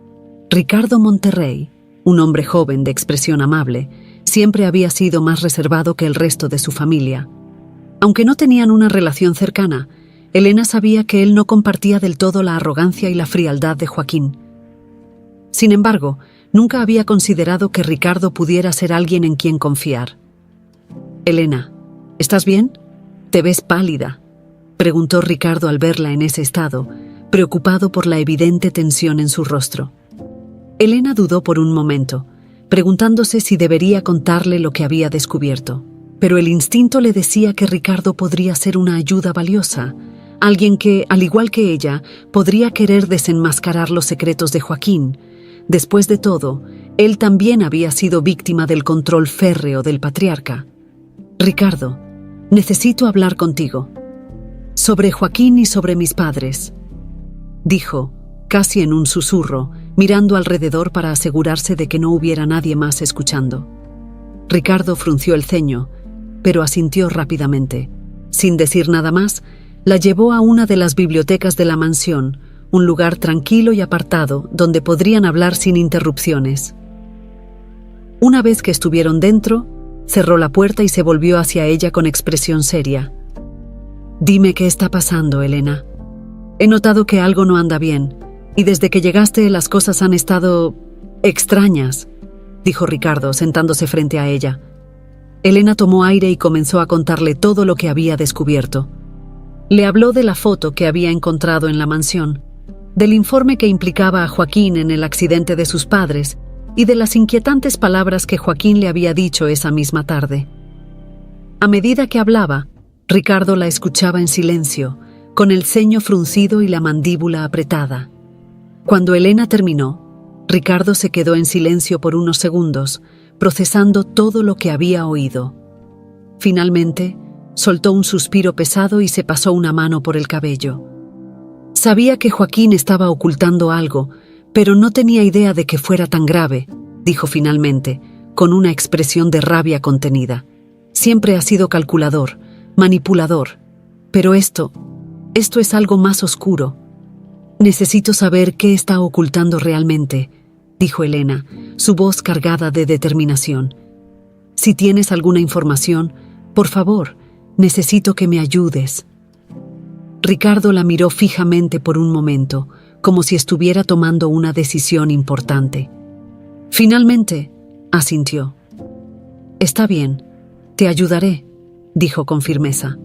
Ricardo Monterrey, un hombre joven de expresión amable, siempre había sido más reservado que el resto de su familia. Aunque no tenían una relación cercana, Elena sabía que él no compartía del todo la arrogancia y la frialdad de Joaquín. Sin embargo, nunca había considerado que Ricardo pudiera ser alguien en quien confiar. «Elena, ¿estás bien? Te ves pálida», preguntó Ricardo al verla en ese estado, preocupado por la evidente tensión en su rostro. Elena dudó por un momento, preguntándose si debería contarle lo que había descubierto. Pero el instinto le decía que Ricardo podría ser una ayuda valiosa, alguien que, al igual que ella, podría querer desenmascarar los secretos de Joaquín. Después de todo, él también había sido víctima del control férreo del patriarca. «Ricardo, necesito hablar contigo. Sobre Joaquín y sobre mis padres», dijo, casi en un susurro, mirando alrededor para asegurarse de que no hubiera nadie más escuchando. Ricardo frunció el ceño, pero asintió rápidamente. Sin decir nada más, la llevó a una de las bibliotecas de la mansión, un lugar tranquilo y apartado donde podrían hablar sin interrupciones. Una vez que estuvieron dentro, cerró la puerta y se volvió hacia ella con expresión seria. «Dime qué está pasando, Elena. He notado que algo no anda bien, y desde que llegaste las cosas han estado extrañas», dijo Ricardo, sentándose frente a ella. Elena tomó aire y comenzó a contarle todo lo que había descubierto. Le habló de la foto que había encontrado en la mansión, del informe que implicaba a Joaquín en el accidente de sus padres y de las inquietantes palabras que Joaquín le había dicho esa misma tarde. A medida que hablaba, Ricardo la escuchaba en silencio, con el ceño fruncido y la mandíbula apretada. Cuando Elena terminó, Ricardo se quedó en silencio por unos segundos, procesando todo lo que había oído. Finalmente, soltó un suspiro pesado y se pasó una mano por el cabello. Sabía que Joaquín estaba ocultando algo, pero no tenía idea de que fuera tan grave, dijo finalmente, con una expresión de rabia contenida. Siempre ha sido calculador, manipulador, pero esto es algo más oscuro. Necesito saber qué está ocultando realmente, dijo Elena, su voz cargada de determinación. Si tienes alguna información, por favor, necesito que me ayudes. Ricardo la miró fijamente por un momento, como si estuviera tomando una decisión importante. Finalmente, asintió. «Está bien, te ayudaré», dijo con firmeza.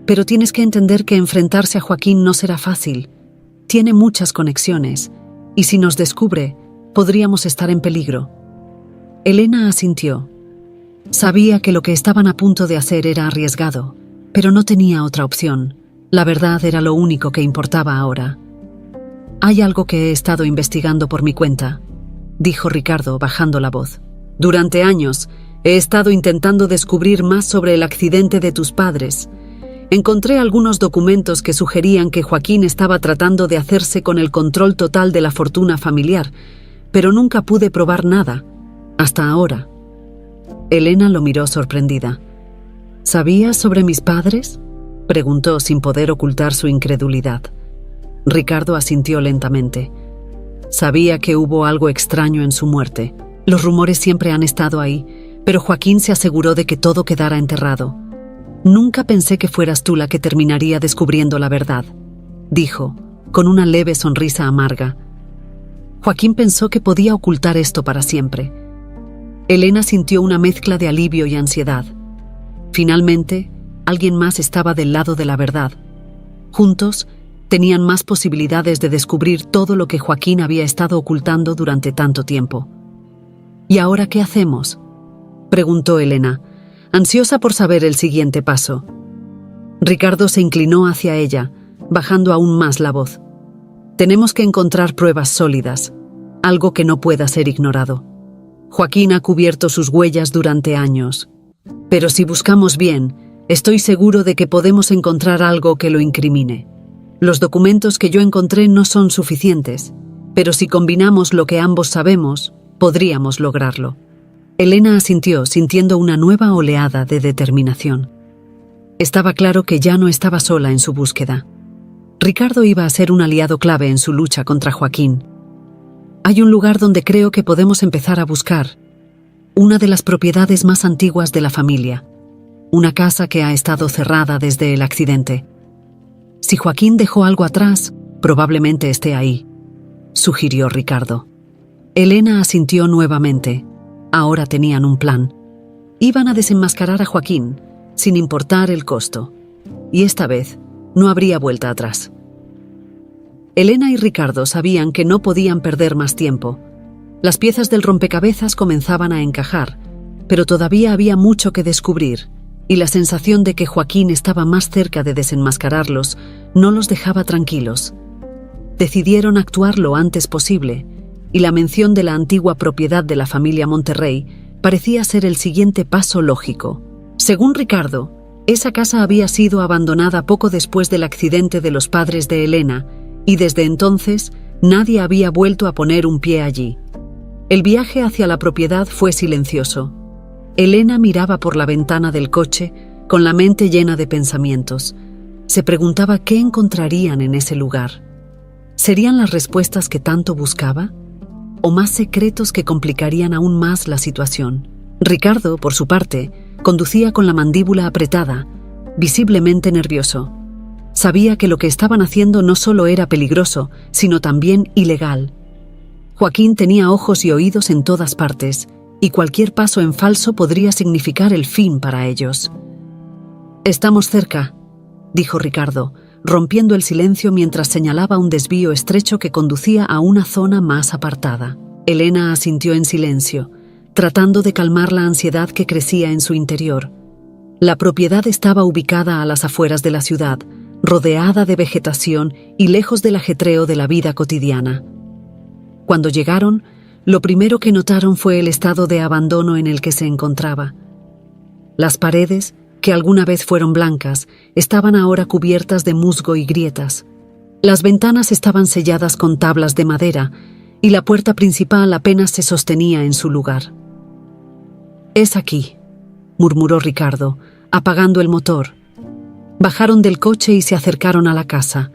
«Pero tienes que entender que enfrentarse a Joaquín no será fácil. Tiene muchas conexiones, y si nos descubre, podríamos estar en peligro». Elena asintió. Sabía que lo que estaban a punto de hacer era arriesgado, pero no tenía otra opción. La verdad era lo único que importaba ahora. «Hay algo que he estado investigando por mi cuenta», dijo Ricardo, bajando la voz. «Durante años he estado intentando descubrir más sobre el accidente de tus padres. Encontré algunos documentos que sugerían que Joaquín estaba tratando de hacerse con el control total de la fortuna familiar, pero nunca pude probar nada, hasta ahora». Elena lo miró sorprendida. «¿Sabías sobre mis padres?», preguntó sin poder ocultar su incredulidad. Ricardo asintió lentamente. Sabía que hubo algo extraño en su muerte. Los rumores siempre han estado ahí, pero Joaquín se aseguró de que todo quedara enterrado. «Nunca pensé que fueras tú la que terminaría descubriendo la verdad», dijo, con una leve sonrisa amarga. Joaquín pensó que podía ocultar esto para siempre. Elena sintió una mezcla de alivio y ansiedad. Finalmente, alguien más estaba del lado de la verdad. Juntos, tenían más posibilidades de descubrir todo lo que Joaquín había estado ocultando durante tanto tiempo. «¿Y ahora qué hacemos?», preguntó Elena, ansiosa por saber el siguiente paso. Ricardo se inclinó hacia ella, bajando aún más la voz. «Tenemos que encontrar pruebas sólidas, algo que no pueda ser ignorado. Joaquín ha cubierto sus huellas durante años. Pero si buscamos bien, estoy seguro de que podemos encontrar algo que lo incrimine. Los documentos que yo encontré no son suficientes, pero si combinamos lo que ambos sabemos, podríamos lograrlo». Elena asintió, sintiendo una nueva oleada de determinación. Estaba claro que ya no estaba sola en su búsqueda. Ricardo iba a ser un aliado clave en su lucha contra Joaquín. «Hay un lugar donde creo que podemos empezar a buscar. Una de las propiedades más antiguas de la familia. Una casa que ha estado cerrada desde el accidente». Si Joaquín dejó algo atrás, probablemente esté ahí, sugirió Ricardo. Elena asintió nuevamente. Ahora tenían un plan. Iban a desenmascarar a Joaquín, sin importar el costo. Y esta vez no habría vuelta atrás. Elena y Ricardo sabían que no podían perder más tiempo. Las piezas del rompecabezas comenzaban a encajar, pero todavía había mucho que descubrir, y la sensación de que Joaquín estaba más cerca de desenmascararlos no los dejaba tranquilos. Decidieron actuar lo antes posible, y la mención de la antigua propiedad de la familia Monterrey parecía ser el siguiente paso lógico. Según Ricardo, esa casa había sido abandonada poco después del accidente de los padres de Elena, y desde entonces nadie había vuelto a poner un pie allí. El viaje hacia la propiedad fue silencioso. Elena miraba por la ventana del coche con la mente llena de pensamientos. Se preguntaba qué encontrarían en ese lugar. ¿Serían las respuestas que tanto buscaba? ¿O más secretos que complicarían aún más la situación? Ricardo, por su parte, conducía con la mandíbula apretada, visiblemente nervioso. Sabía que lo que estaban haciendo no solo era peligroso, sino también ilegal. Joaquín tenía ojos y oídos en todas partes, y cualquier paso en falso podría significar el fin para ellos. «Estamos cerca», dijo Ricardo, rompiendo el silencio mientras señalaba un desvío estrecho que conducía a una zona más apartada. Elena asintió en silencio, tratando de calmar la ansiedad que crecía en su interior. La propiedad estaba ubicada a las afueras de la ciudad, rodeada de vegetación y lejos del ajetreo de la vida cotidiana. Cuando llegaron, lo primero que notaron fue el estado de abandono en el que se encontraba. Las paredes, que alguna vez fueron blancas, estaban ahora cubiertas de musgo y grietas. Las ventanas estaban selladas con tablas de madera y la puerta principal apenas se sostenía en su lugar. «Es aquí», murmuró Ricardo, apagando el motor. Bajaron del coche y se acercaron a la casa.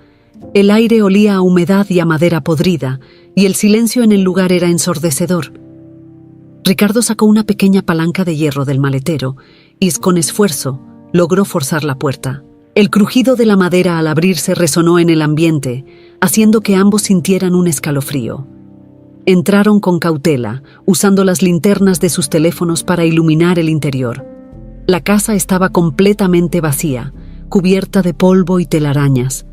El aire olía a humedad y a madera podrida, y el silencio en el lugar era ensordecedor. Ricardo sacó una pequeña palanca de hierro del maletero y, con esfuerzo, logró forzar la puerta. El crujido de la madera al abrirse resonó en el ambiente, haciendo que ambos sintieran un escalofrío. Entraron con cautela, usando las linternas de sus teléfonos para iluminar el interior. La casa estaba completamente vacía, cubierta de polvo y telarañas.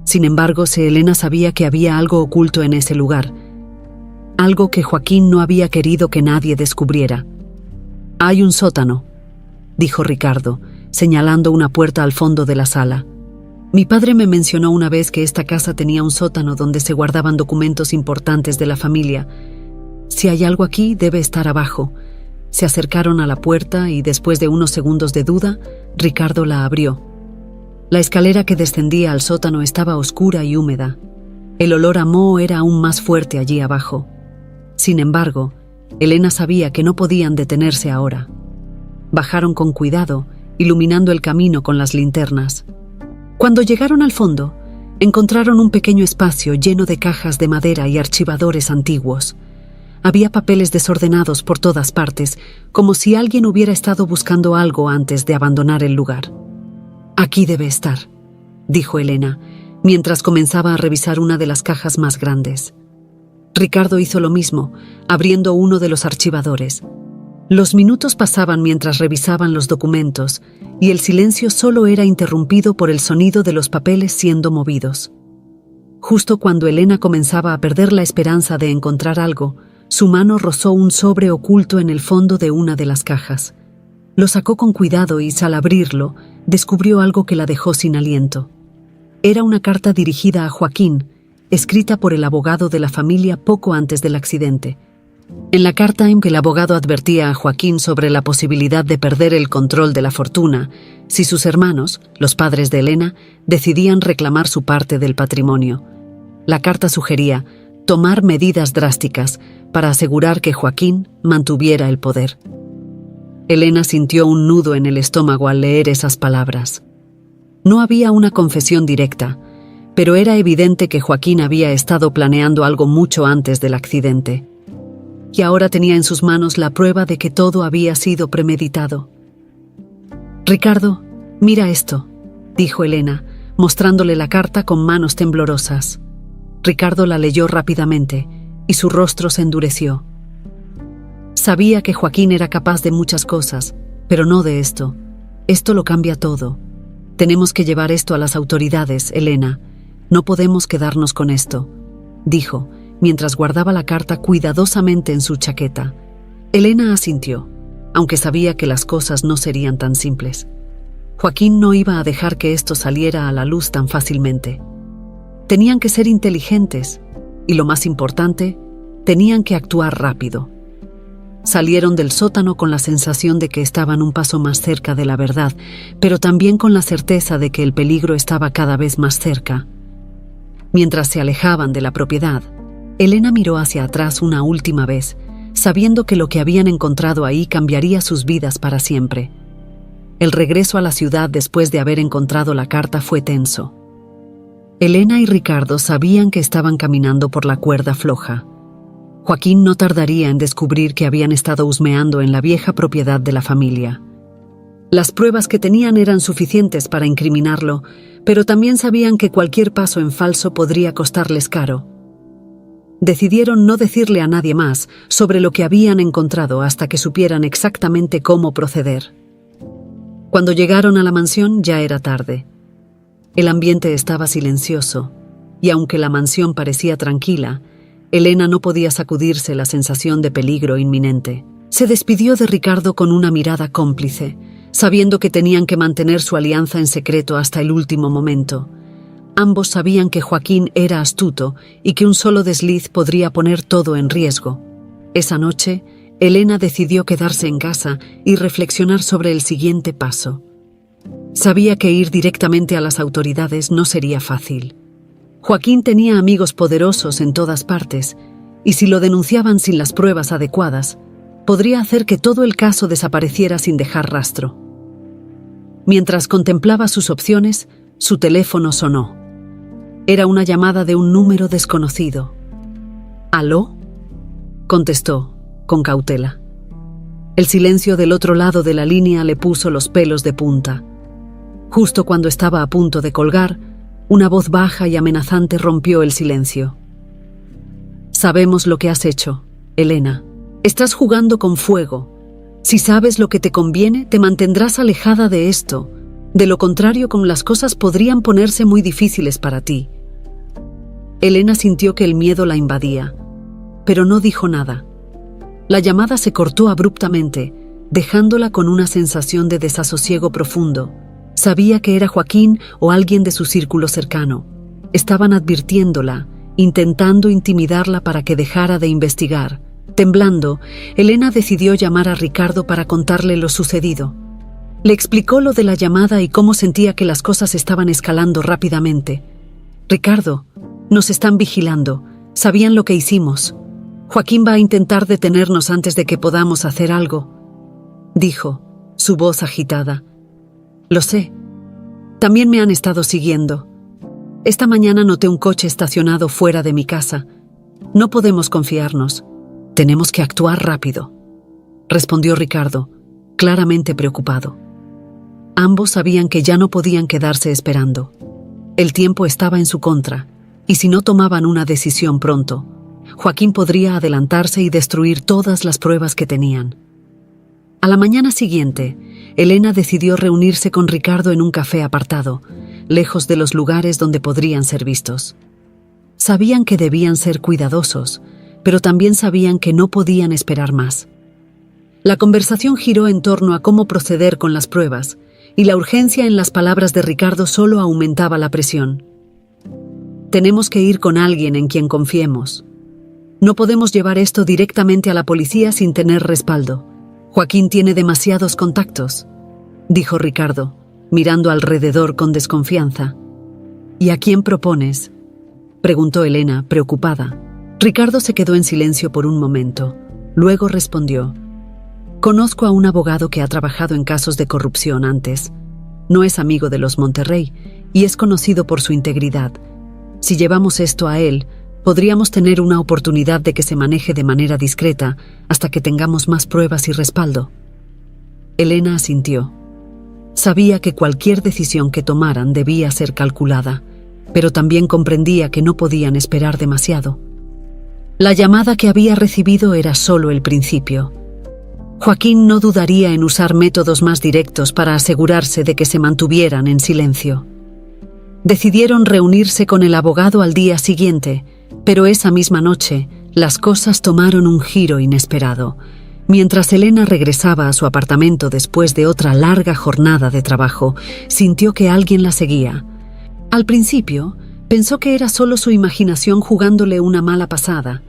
Sin embargo, Elena sabía que había algo oculto en ese lugar, algo que Joaquín no había querido que nadie descubriera. «Hay un sótano», dijo Ricardo, señalando una puerta al fondo de la sala. «Mi padre me mencionó una vez que esta casa tenía un sótano donde se guardaban documentos importantes de la familia. Si hay algo aquí, debe estar abajo». Se acercaron a la puerta y, después de unos segundos de duda, Ricardo la abrió. La escalera que descendía al sótano estaba oscura y húmeda. El olor a moho era aún más fuerte allí abajo. Sin embargo, Elena sabía que no podían detenerse ahora. Bajaron con cuidado, iluminando el camino con las linternas. Cuando llegaron al fondo, encontraron un pequeño espacio lleno de cajas de madera y archivadores antiguos. Había papeles desordenados por todas partes, como si alguien hubiera estado buscando algo antes de abandonar el lugar. «Aquí debe estar», dijo Elena, mientras comenzaba a revisar una de las cajas más grandes. Ricardo hizo lo mismo, abriendo uno de los archivadores. Los minutos pasaban mientras revisaban los documentos, y el silencio solo era interrumpido por el sonido de los papeles siendo movidos. Justo cuando Elena comenzaba a perder la esperanza de encontrar algo, su mano rozó un sobre oculto en el fondo de una de las cajas. Lo sacó con cuidado y, al abrirlo, descubrió algo que la dejó sin aliento. Era una carta dirigida a Joaquín, escrita por el abogado de la familia poco antes del accidente. En la carta, en que el abogado advertía a Joaquín sobre la posibilidad de perder el control de la fortuna si sus hermanos, los padres de Elena, decidían reclamar su parte del patrimonio. La carta sugería tomar medidas drásticas para asegurar que Joaquín mantuviera el poder. Elena sintió un nudo en el estómago al leer esas palabras. No había una confesión directa, pero era evidente que Joaquín había estado planeando algo mucho antes del accidente. Y ahora tenía en sus manos la prueba de que todo había sido premeditado. «Ricardo, mira esto», dijo Elena, mostrándole la carta con manos temblorosas. Ricardo la leyó rápidamente y su rostro se endureció. Sabía que Joaquín era capaz de muchas cosas, pero no de esto. Esto lo cambia todo. Tenemos que llevar esto a las autoridades, Elena. No podemos quedarnos con esto, dijo, mientras guardaba la carta cuidadosamente en su chaqueta. Elena asintió, aunque sabía que las cosas no serían tan simples. Joaquín no iba a dejar que esto saliera a la luz tan fácilmente. Tenían que ser inteligentes y, lo más importante, tenían que actuar rápido. Salieron del sótano con la sensación de que estaban un paso más cerca de la verdad, pero también con la certeza de que el peligro estaba cada vez más cerca. Mientras se alejaban de la propiedad, Elena miró hacia atrás una última vez, sabiendo que lo que habían encontrado ahí cambiaría sus vidas para siempre. El regreso a la ciudad después de haber encontrado la carta fue tenso. Elena y Ricardo sabían que estaban caminando por la cuerda floja. Joaquín no tardaría en descubrir que habían estado husmeando en la vieja propiedad de la familia. Las pruebas que tenían eran suficientes para incriminarlo, pero también sabían que cualquier paso en falso podría costarles caro. Decidieron no decirle a nadie más sobre lo que habían encontrado hasta que supieran exactamente cómo proceder. Cuando llegaron a la mansión ya era tarde. El ambiente estaba silencioso, y aunque la mansión parecía tranquila, Elena no podía sacudirse la sensación de peligro inminente. Se despidió de Ricardo con una mirada cómplice, sabiendo que tenían que mantener su alianza en secreto hasta el último momento. Ambos sabían que Joaquín era astuto y que un solo desliz podría poner todo en riesgo. Esa noche, Elena decidió quedarse en casa y reflexionar sobre el siguiente paso. Sabía que ir directamente a las autoridades no sería fácil. Joaquín tenía amigos poderosos en todas partes, y si lo denunciaban sin las pruebas adecuadas, podría hacer que todo el caso desapareciera sin dejar rastro. Mientras contemplaba sus opciones, su teléfono sonó. Era una llamada de un número desconocido. ¿Aló? Contestó, con cautela. El silencio del otro lado de la línea le puso los pelos de punta. Justo cuando estaba a punto de colgar, una voz baja y amenazante rompió el silencio. Sabemos lo que has hecho, Elena. Estás jugando con fuego. Si sabes lo que te conviene, te mantendrás alejada de esto. De lo contrario, las cosas podrían ponerse muy difíciles para ti. Elena sintió que el miedo la invadía, pero no dijo nada. La llamada se cortó abruptamente, dejándola con una sensación de desasosiego profundo. Sabía que era Joaquín o alguien de su círculo cercano. Estaban advirtiéndola, intentando intimidarla para que dejara de investigar. Temblando, Elena decidió llamar a Ricardo para contarle lo sucedido. Le explicó lo de la llamada y cómo sentía que las cosas estaban escalando rápidamente. «Ricardo, nos están vigilando. Sabían lo que hicimos. Joaquín va a intentar detenernos antes de que podamos hacer algo», dijo, su voz agitada. «Lo sé. También me han estado siguiendo. Esta mañana noté un coche estacionado fuera de mi casa. No podemos confiarnos. Tenemos que actuar rápido», respondió Ricardo, claramente preocupado. Ambos sabían que ya no podían quedarse esperando. El tiempo estaba en su contra, y si no tomaban una decisión pronto, Joaquín podría adelantarse y destruir todas las pruebas que tenían. A la mañana siguiente, Elena decidió reunirse con Ricardo en un café apartado, lejos de los lugares donde podrían ser vistos. Sabían que debían ser cuidadosos, pero también sabían que no podían esperar más. La conversación giró en torno a cómo proceder con las pruebas, y la urgencia en las palabras de Ricardo solo aumentaba la presión. «Tenemos que ir con alguien en quien confiemos. No podemos llevar esto directamente a la policía sin tener respaldo. Joaquín tiene demasiados contactos», dijo Ricardo, mirando alrededor con desconfianza. «¿Y a quién propones?», preguntó Elena, preocupada. Ricardo se quedó en silencio por un momento. Luego respondió: «Conozco a un abogado que ha trabajado en casos de corrupción antes. No es amigo de los Monterrey y es conocido por su integridad. Si llevamos esto a él, podríamos tener una oportunidad de que se maneje de manera discreta hasta que tengamos más pruebas y respaldo». Elena asintió. Sabía que cualquier decisión que tomaran debía ser calculada, pero también comprendía que no podían esperar demasiado. La llamada que había recibido era solo el principio. Joaquín no dudaría en usar métodos más directos para asegurarse de que se mantuvieran en silencio. Decidieron reunirse con el abogado al día siguiente, pero esa misma noche las cosas tomaron un giro inesperado. Mientras Elena regresaba a su apartamento después de otra larga jornada de trabajo, sintió que alguien la seguía. Al principio, pensó que era solo su imaginación jugándole una mala pasada,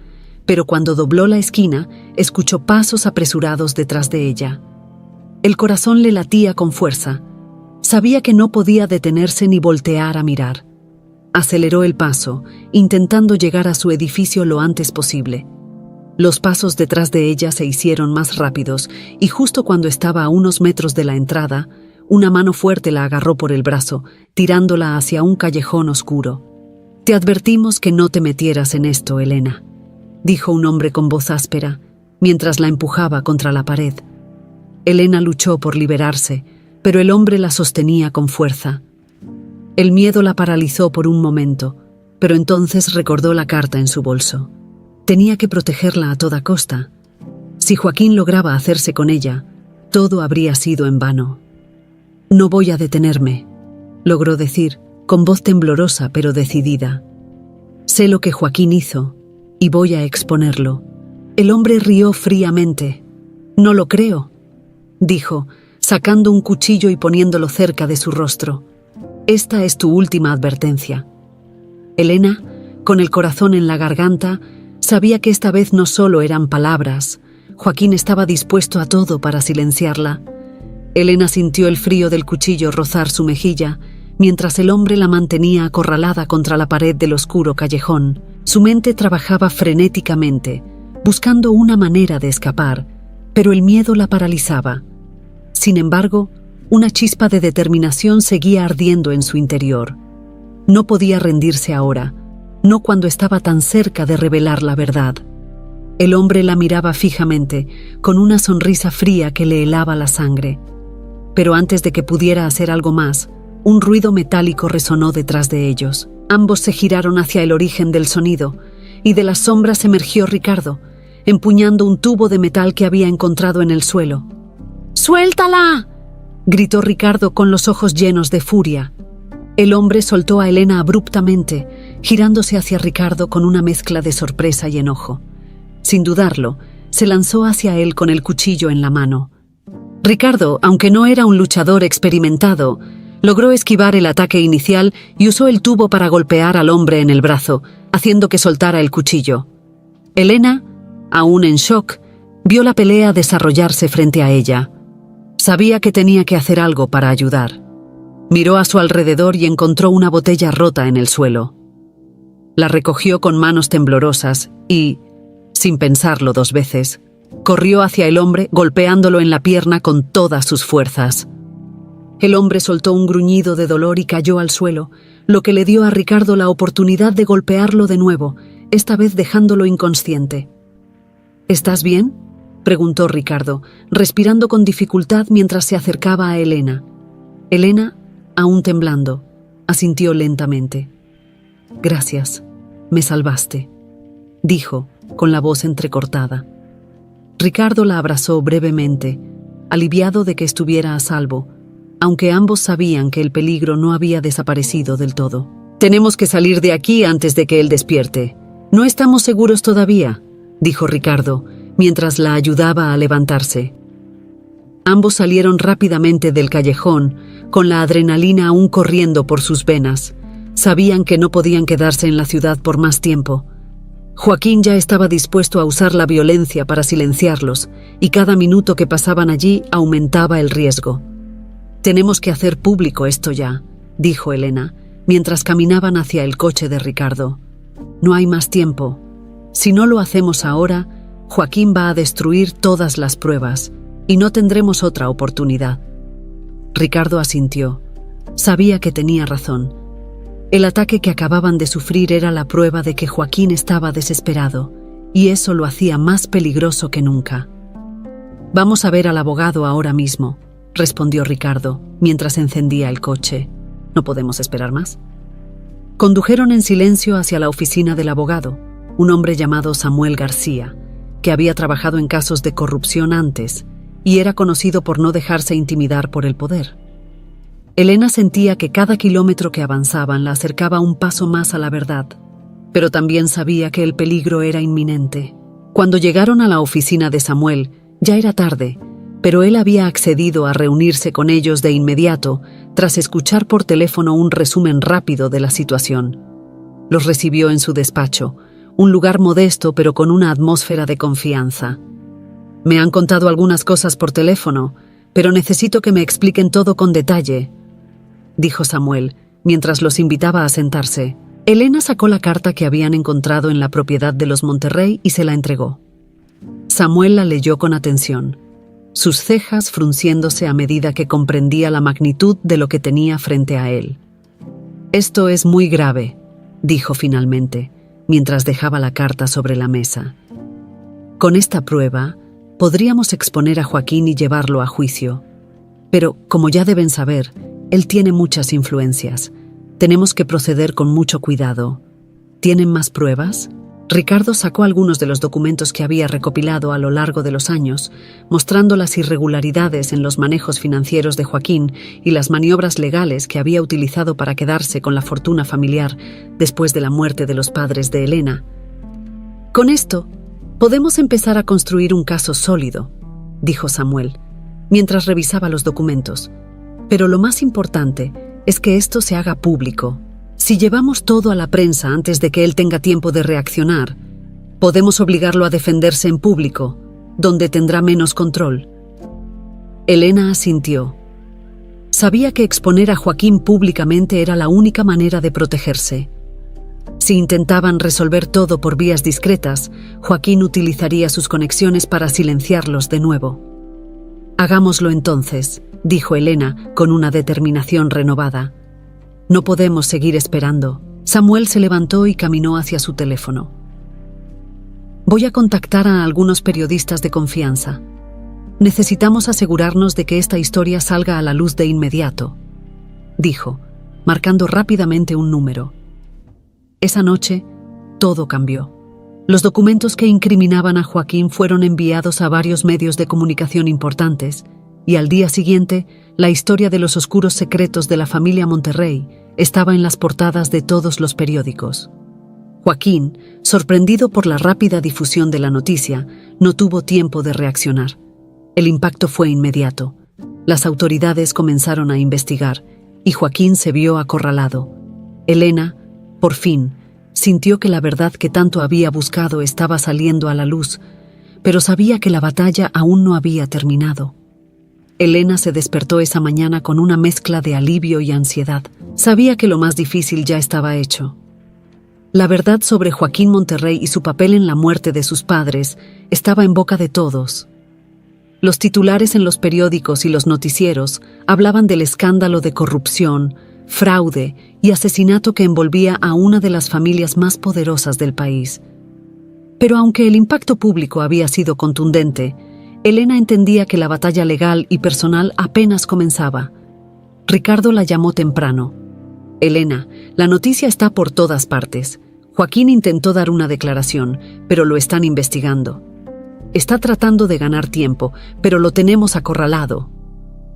pero cuando dobló la esquina, escuchó pasos apresurados detrás de ella. El corazón le latía con fuerza. Sabía que no podía detenerse ni voltear a mirar. Aceleró el paso, intentando llegar a su edificio lo antes posible. Los pasos detrás de ella se hicieron más rápidos y justo cuando estaba a unos metros de la entrada, una mano fuerte la agarró por el brazo, tirándola hacia un callejón oscuro. «Te advertimos que no te metieras en esto, Elena», dijo un hombre con voz áspera, mientras la empujaba contra la pared. Elena luchó por liberarse, pero el hombre la sostenía con fuerza. El miedo la paralizó por un momento, pero entonces recordó la carta en su bolso. Tenía que protegerla a toda costa. Si Joaquín lograba hacerse con ella, todo habría sido en vano. «No voy a detenerme», logró decir, con voz temblorosa pero decidida. «Sé lo que Joaquín hizo, y voy a exponerlo». El hombre rió fríamente. «No lo creo», dijo, sacando un cuchillo y poniéndolo cerca de su rostro. «Esta es tu última advertencia». Elena, con el corazón en la garganta, sabía que esta vez no solo eran palabras. Joaquín estaba dispuesto a todo para silenciarla. Elena sintió el frío del cuchillo rozar su mejilla, mientras el hombre la mantenía acorralada contra la pared del oscuro callejón. Su mente trabajaba frenéticamente, buscando una manera de escapar, pero el miedo la paralizaba. Sin embargo, una chispa de determinación seguía ardiendo en su interior. No podía rendirse ahora, no cuando estaba tan cerca de revelar la verdad. El hombre la miraba fijamente, con una sonrisa fría que le helaba la sangre. Pero antes de que pudiera hacer algo más, un ruido metálico resonó detrás de ellos. Ambos se giraron hacia el origen del sonido, y de las sombras emergió Ricardo, empuñando un tubo de metal que había encontrado en el suelo. «¡Suéltala!», gritó Ricardo con los ojos llenos de furia. El hombre soltó a Elena abruptamente, girándose hacia Ricardo con una mezcla de sorpresa y enojo. Sin dudarlo, se lanzó hacia él con el cuchillo en la mano. Ricardo, aunque no era un luchador experimentado, logró esquivar el ataque inicial y usó el tubo para golpear al hombre en el brazo, haciendo que soltara el cuchillo. Elena, aún en shock, vio la pelea desarrollarse frente a ella. Sabía que tenía que hacer algo para ayudar. Miró a su alrededor y encontró una botella rota en el suelo. La recogió con manos temblorosas y, sin pensarlo 2 veces, corrió hacia el hombre golpeándolo en la pierna con todas sus fuerzas. El hombre soltó un gruñido de dolor y cayó al suelo, lo que le dio a Ricardo la oportunidad de golpearlo de nuevo, esta vez dejándolo inconsciente. «¿Estás bien?», preguntó Ricardo, respirando con dificultad mientras se acercaba a Elena. Elena, aún temblando, asintió lentamente. «Gracias, me salvaste», dijo, con la voz entrecortada. Ricardo la abrazó brevemente, aliviado de que estuviera a salvo, aunque ambos sabían que el peligro no había desaparecido del todo. «Tenemos que salir de aquí antes de que él despierte. No estamos seguros todavía», dijo Ricardo, mientras la ayudaba a levantarse. Ambos salieron rápidamente del callejón, con la adrenalina aún corriendo por sus venas. Sabían que no podían quedarse en la ciudad por más tiempo. Joaquín ya estaba dispuesto a usar la violencia para silenciarlos, y cada minuto que pasaban allí aumentaba el riesgo. «Tenemos que hacer público esto ya», dijo Elena, mientras caminaban hacia el coche de Ricardo. «No hay más tiempo. Si no lo hacemos ahora, Joaquín va a destruir todas las pruebas, y no tendremos otra oportunidad». Ricardo asintió. Sabía que tenía razón. El ataque que acababan de sufrir era la prueba de que Joaquín estaba desesperado, y eso lo hacía más peligroso que nunca. «Vamos a ver al abogado ahora mismo», respondió Ricardo, mientras encendía el coche. ¿No podemos esperar más? Condujeron en silencio hacia la oficina del abogado, un hombre llamado Samuel García, que había trabajado en casos de corrupción antes y era conocido por no dejarse intimidar por el poder. Elena sentía que cada kilómetro que avanzaban la acercaba un paso más a la verdad, pero también sabía que el peligro era inminente. Cuando llegaron a la oficina de Samuel, ya era tarde, pero él había accedido a reunirse con ellos de inmediato tras escuchar por teléfono un resumen rápido de la situación. Los recibió en su despacho, un lugar modesto pero con una atmósfera de confianza. «Me han contado algunas cosas por teléfono, pero necesito que me expliquen todo con detalle», dijo Samuel, mientras los invitaba a sentarse. Elena sacó la carta que habían encontrado en la propiedad de los Monterrey y se la entregó. Samuel la leyó con atención, sus cejas frunciéndose a medida que comprendía la magnitud de lo que tenía frente a él. «Esto es muy grave», dijo finalmente, mientras dejaba la carta sobre la mesa. «Con esta prueba, podríamos exponer a Joaquín y llevarlo a juicio. Pero, como ya deben saber, él tiene muchas influencias. Tenemos que proceder con mucho cuidado. ¿Tienen más pruebas?». Ricardo sacó algunos de los documentos que había recopilado a lo largo de los años, mostrando las irregularidades en los manejos financieros de Joaquín y las maniobras legales que había utilizado para quedarse con la fortuna familiar después de la muerte de los padres de Elena. «Con esto, podemos empezar a construir un caso sólido», dijo Samuel, mientras revisaba los documentos. «Pero lo más importante es que esto se haga público. Si llevamos todo a la prensa antes de que él tenga tiempo de reaccionar, podemos obligarlo a defenderse en público, donde tendrá menos control». Elena asintió. Sabía que exponer a Joaquín públicamente era la única manera de protegerse. Si intentaban resolver todo por vías discretas, Joaquín utilizaría sus conexiones para silenciarlos de nuevo. «Hagámoslo entonces», dijo Elena con una determinación renovada. «No podemos seguir esperando». Samuel se levantó y caminó hacia su teléfono. «Voy a contactar a algunos periodistas de confianza. Necesitamos asegurarnos de que esta historia salga a la luz de inmediato», dijo, marcando rápidamente un número. Esa noche, todo cambió. Los documentos que incriminaban a Joaquín fueron enviados a varios medios de comunicación importantes, y al día siguiente, la historia de los oscuros secretos de la familia Monterrey estaba en las portadas de todos los periódicos. Joaquín, sorprendido por la rápida difusión de la noticia, no tuvo tiempo de reaccionar. El impacto fue inmediato. Las autoridades comenzaron a investigar, y Joaquín se vio acorralado. Elena, por fin, sintió que la verdad que tanto había buscado estaba saliendo a la luz, pero sabía que la batalla aún no había terminado. Elena se despertó esa mañana con una mezcla de alivio y ansiedad. Sabía que lo más difícil ya estaba hecho. La verdad sobre Joaquín Monterrey y su papel en la muerte de sus padres estaba en boca de todos. Los titulares en los periódicos y los noticieros hablaban del escándalo de corrupción, fraude y asesinato que envolvía a una de las familias más poderosas del país. Pero aunque el impacto público había sido contundente, Elena entendía que la batalla legal y personal apenas comenzaba. Ricardo la llamó temprano. «Elena, la noticia está por todas partes. Joaquín intentó dar una declaración, pero lo están investigando. Está tratando de ganar tiempo, pero lo tenemos acorralado»,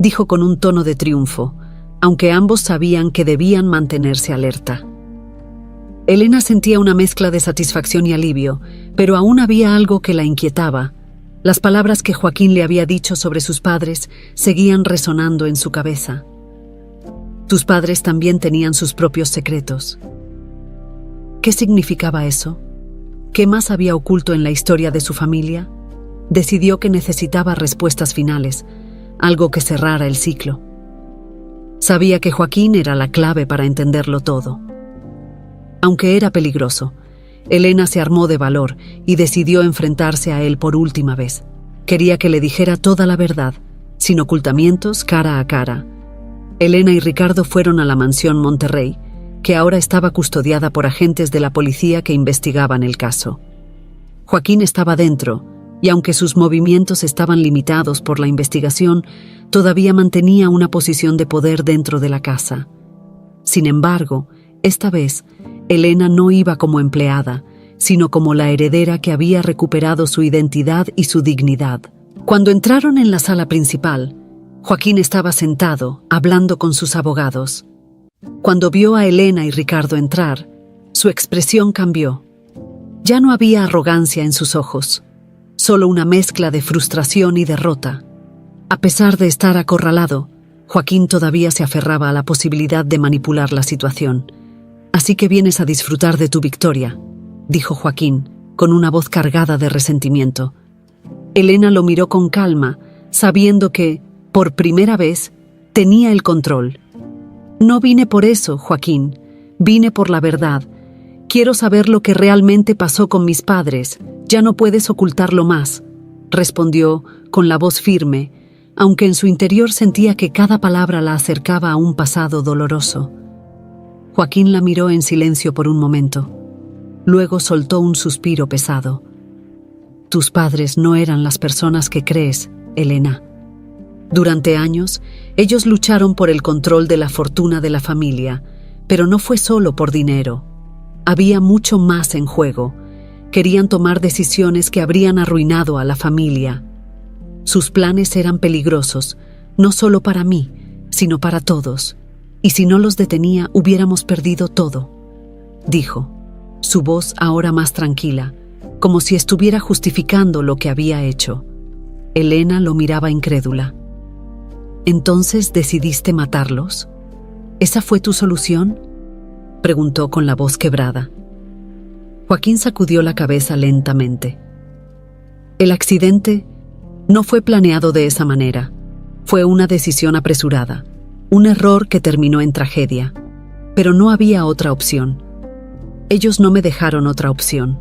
dijo con un tono de triunfo, aunque ambos sabían que debían mantenerse alerta. Elena sentía una mezcla de satisfacción y alivio, pero aún había algo que la inquietaba. Las palabras que Joaquín le había dicho sobre sus padres seguían resonando en su cabeza. Tus padres también tenían sus propios secretos. ¿Qué significaba eso? ¿Qué más había oculto en la historia de su familia? Decidió que necesitaba respuestas finales, algo que cerrara el ciclo. Sabía que Joaquín era la clave para entenderlo todo. Aunque era peligroso, Elena se armó de valor y decidió enfrentarse a él por última vez. Quería que le dijera toda la verdad, sin ocultamientos, cara a cara. Elena y Ricardo fueron a la mansión Monterrey, que ahora estaba custodiada por agentes de la policía que investigaban el caso. Joaquín estaba dentro, y aunque sus movimientos estaban limitados por la investigación, todavía mantenía una posición de poder dentro de la casa. Sin embargo, esta vez, Elena no iba como empleada, sino como la heredera que había recuperado su identidad y su dignidad. Cuando entraron en la sala principal, Joaquín estaba sentado, hablando con sus abogados. Cuando vio a Elena y Ricardo entrar, su expresión cambió. Ya no había arrogancia en sus ojos, solo una mezcla de frustración y derrota. A pesar de estar acorralado, Joaquín todavía se aferraba a la posibilidad de manipular la situación. «Así que vienes a disfrutar de tu victoria», dijo Joaquín, con una voz cargada de resentimiento. Elena lo miró con calma, sabiendo que, por primera vez, tenía el control. «No vine por eso, Joaquín. Vine por la verdad. Quiero saber lo que realmente pasó con mis padres. Ya no puedes ocultarlo más», respondió con la voz firme, aunque en su interior sentía que cada palabra la acercaba a un pasado doloroso. Joaquín la miró en silencio por un momento. Luego soltó un suspiro pesado. «Tus padres no eran las personas que crees, Elena. Durante años, ellos lucharon por el control de la fortuna de la familia, pero no fue solo por dinero. Había mucho más en juego. Querían tomar decisiones que habrían arruinado a la familia. Sus planes eran peligrosos, no solo para mí, sino para todos. Y si no los detenía, hubiéramos perdido todo», dijo, su voz ahora más tranquila, como si estuviera justificando lo que había hecho. Elena lo miraba incrédula. «¿Entonces decidiste matarlos? ¿Esa fue tu solución?», preguntó con la voz quebrada. Joaquín sacudió la cabeza lentamente. «El accidente no fue planeado de esa manera. Fue una decisión apresurada, un error que terminó en tragedia. Pero no había otra opción. Ellos no me dejaron otra opción»,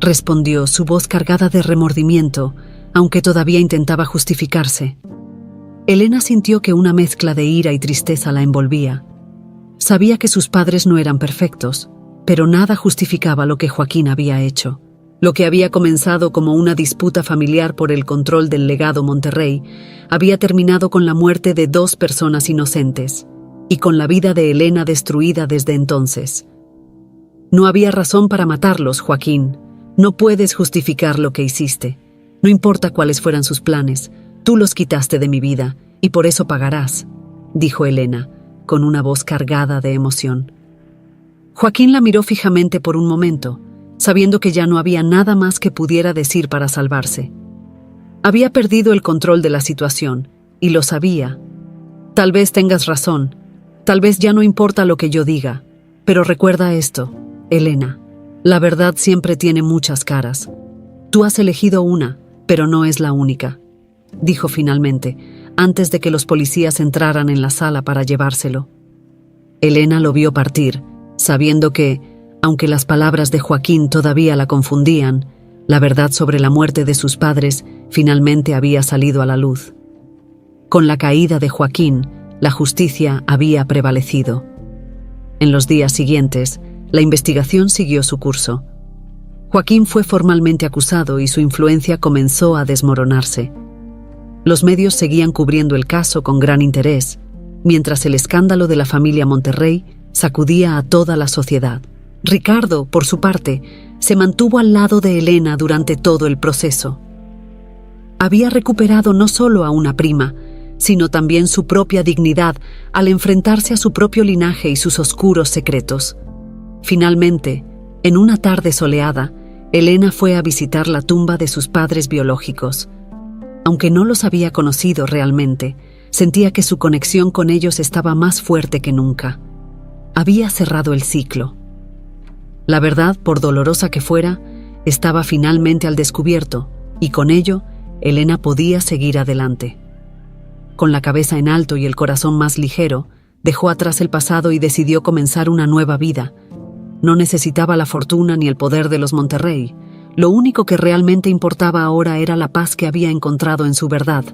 respondió, su voz cargada de remordimiento, aunque todavía intentaba justificarse. Elena sintió que una mezcla de ira y tristeza la envolvía. Sabía que sus padres no eran perfectos, pero nada justificaba lo que Joaquín había hecho. Lo que había comenzado como una disputa familiar por el control del legado Monterrey había terminado con la muerte de 2 personas inocentes y con la vida de Elena destruida desde entonces. «No había razón para matarlos, Joaquín. No puedes justificar lo que hiciste. No importa cuáles fueran sus planes, tú los quitaste de mi vida y por eso pagarás», dijo Elena, con una voz cargada de emoción. Joaquín la miró fijamente por un momento, sabiendo que ya no había nada más que pudiera decir para salvarse. Había perdido el control de la situación, y lo sabía. «Tal vez tengas razón, tal vez ya no importa lo que yo diga, pero recuerda esto, Elena, la verdad siempre tiene muchas caras. Tú has elegido una, pero no es la única», dijo finalmente, antes de que los policías entraran en la sala para llevárselo. Elena lo vio partir, sabiendo que, aunque las palabras de Joaquín todavía la confundían, la verdad sobre la muerte de sus padres finalmente había salido a la luz. Con la caída de Joaquín, la justicia había prevalecido. En los días siguientes, la investigación siguió su curso. Joaquín fue formalmente acusado y su influencia comenzó a desmoronarse. Los medios seguían cubriendo el caso con gran interés, mientras el escándalo de la familia Monterrey sacudía a toda la sociedad. Ricardo, por su parte, se mantuvo al lado de Elena durante todo el proceso. Había recuperado no solo a una prima, sino también su propia dignidad al enfrentarse a su propio linaje y sus oscuros secretos. Finalmente, en una tarde soleada, Elena fue a visitar la tumba de sus padres biológicos. Aunque no los había conocido realmente, sentía que su conexión con ellos estaba más fuerte que nunca. Había cerrado el ciclo. La verdad, por dolorosa que fuera, estaba finalmente al descubierto, y con ello, Elena podía seguir adelante. Con la cabeza en alto y el corazón más ligero, dejó atrás el pasado y decidió comenzar una nueva vida. No necesitaba la fortuna ni el poder de los Monterrey. Lo único que realmente importaba ahora era la paz que había encontrado en su verdad.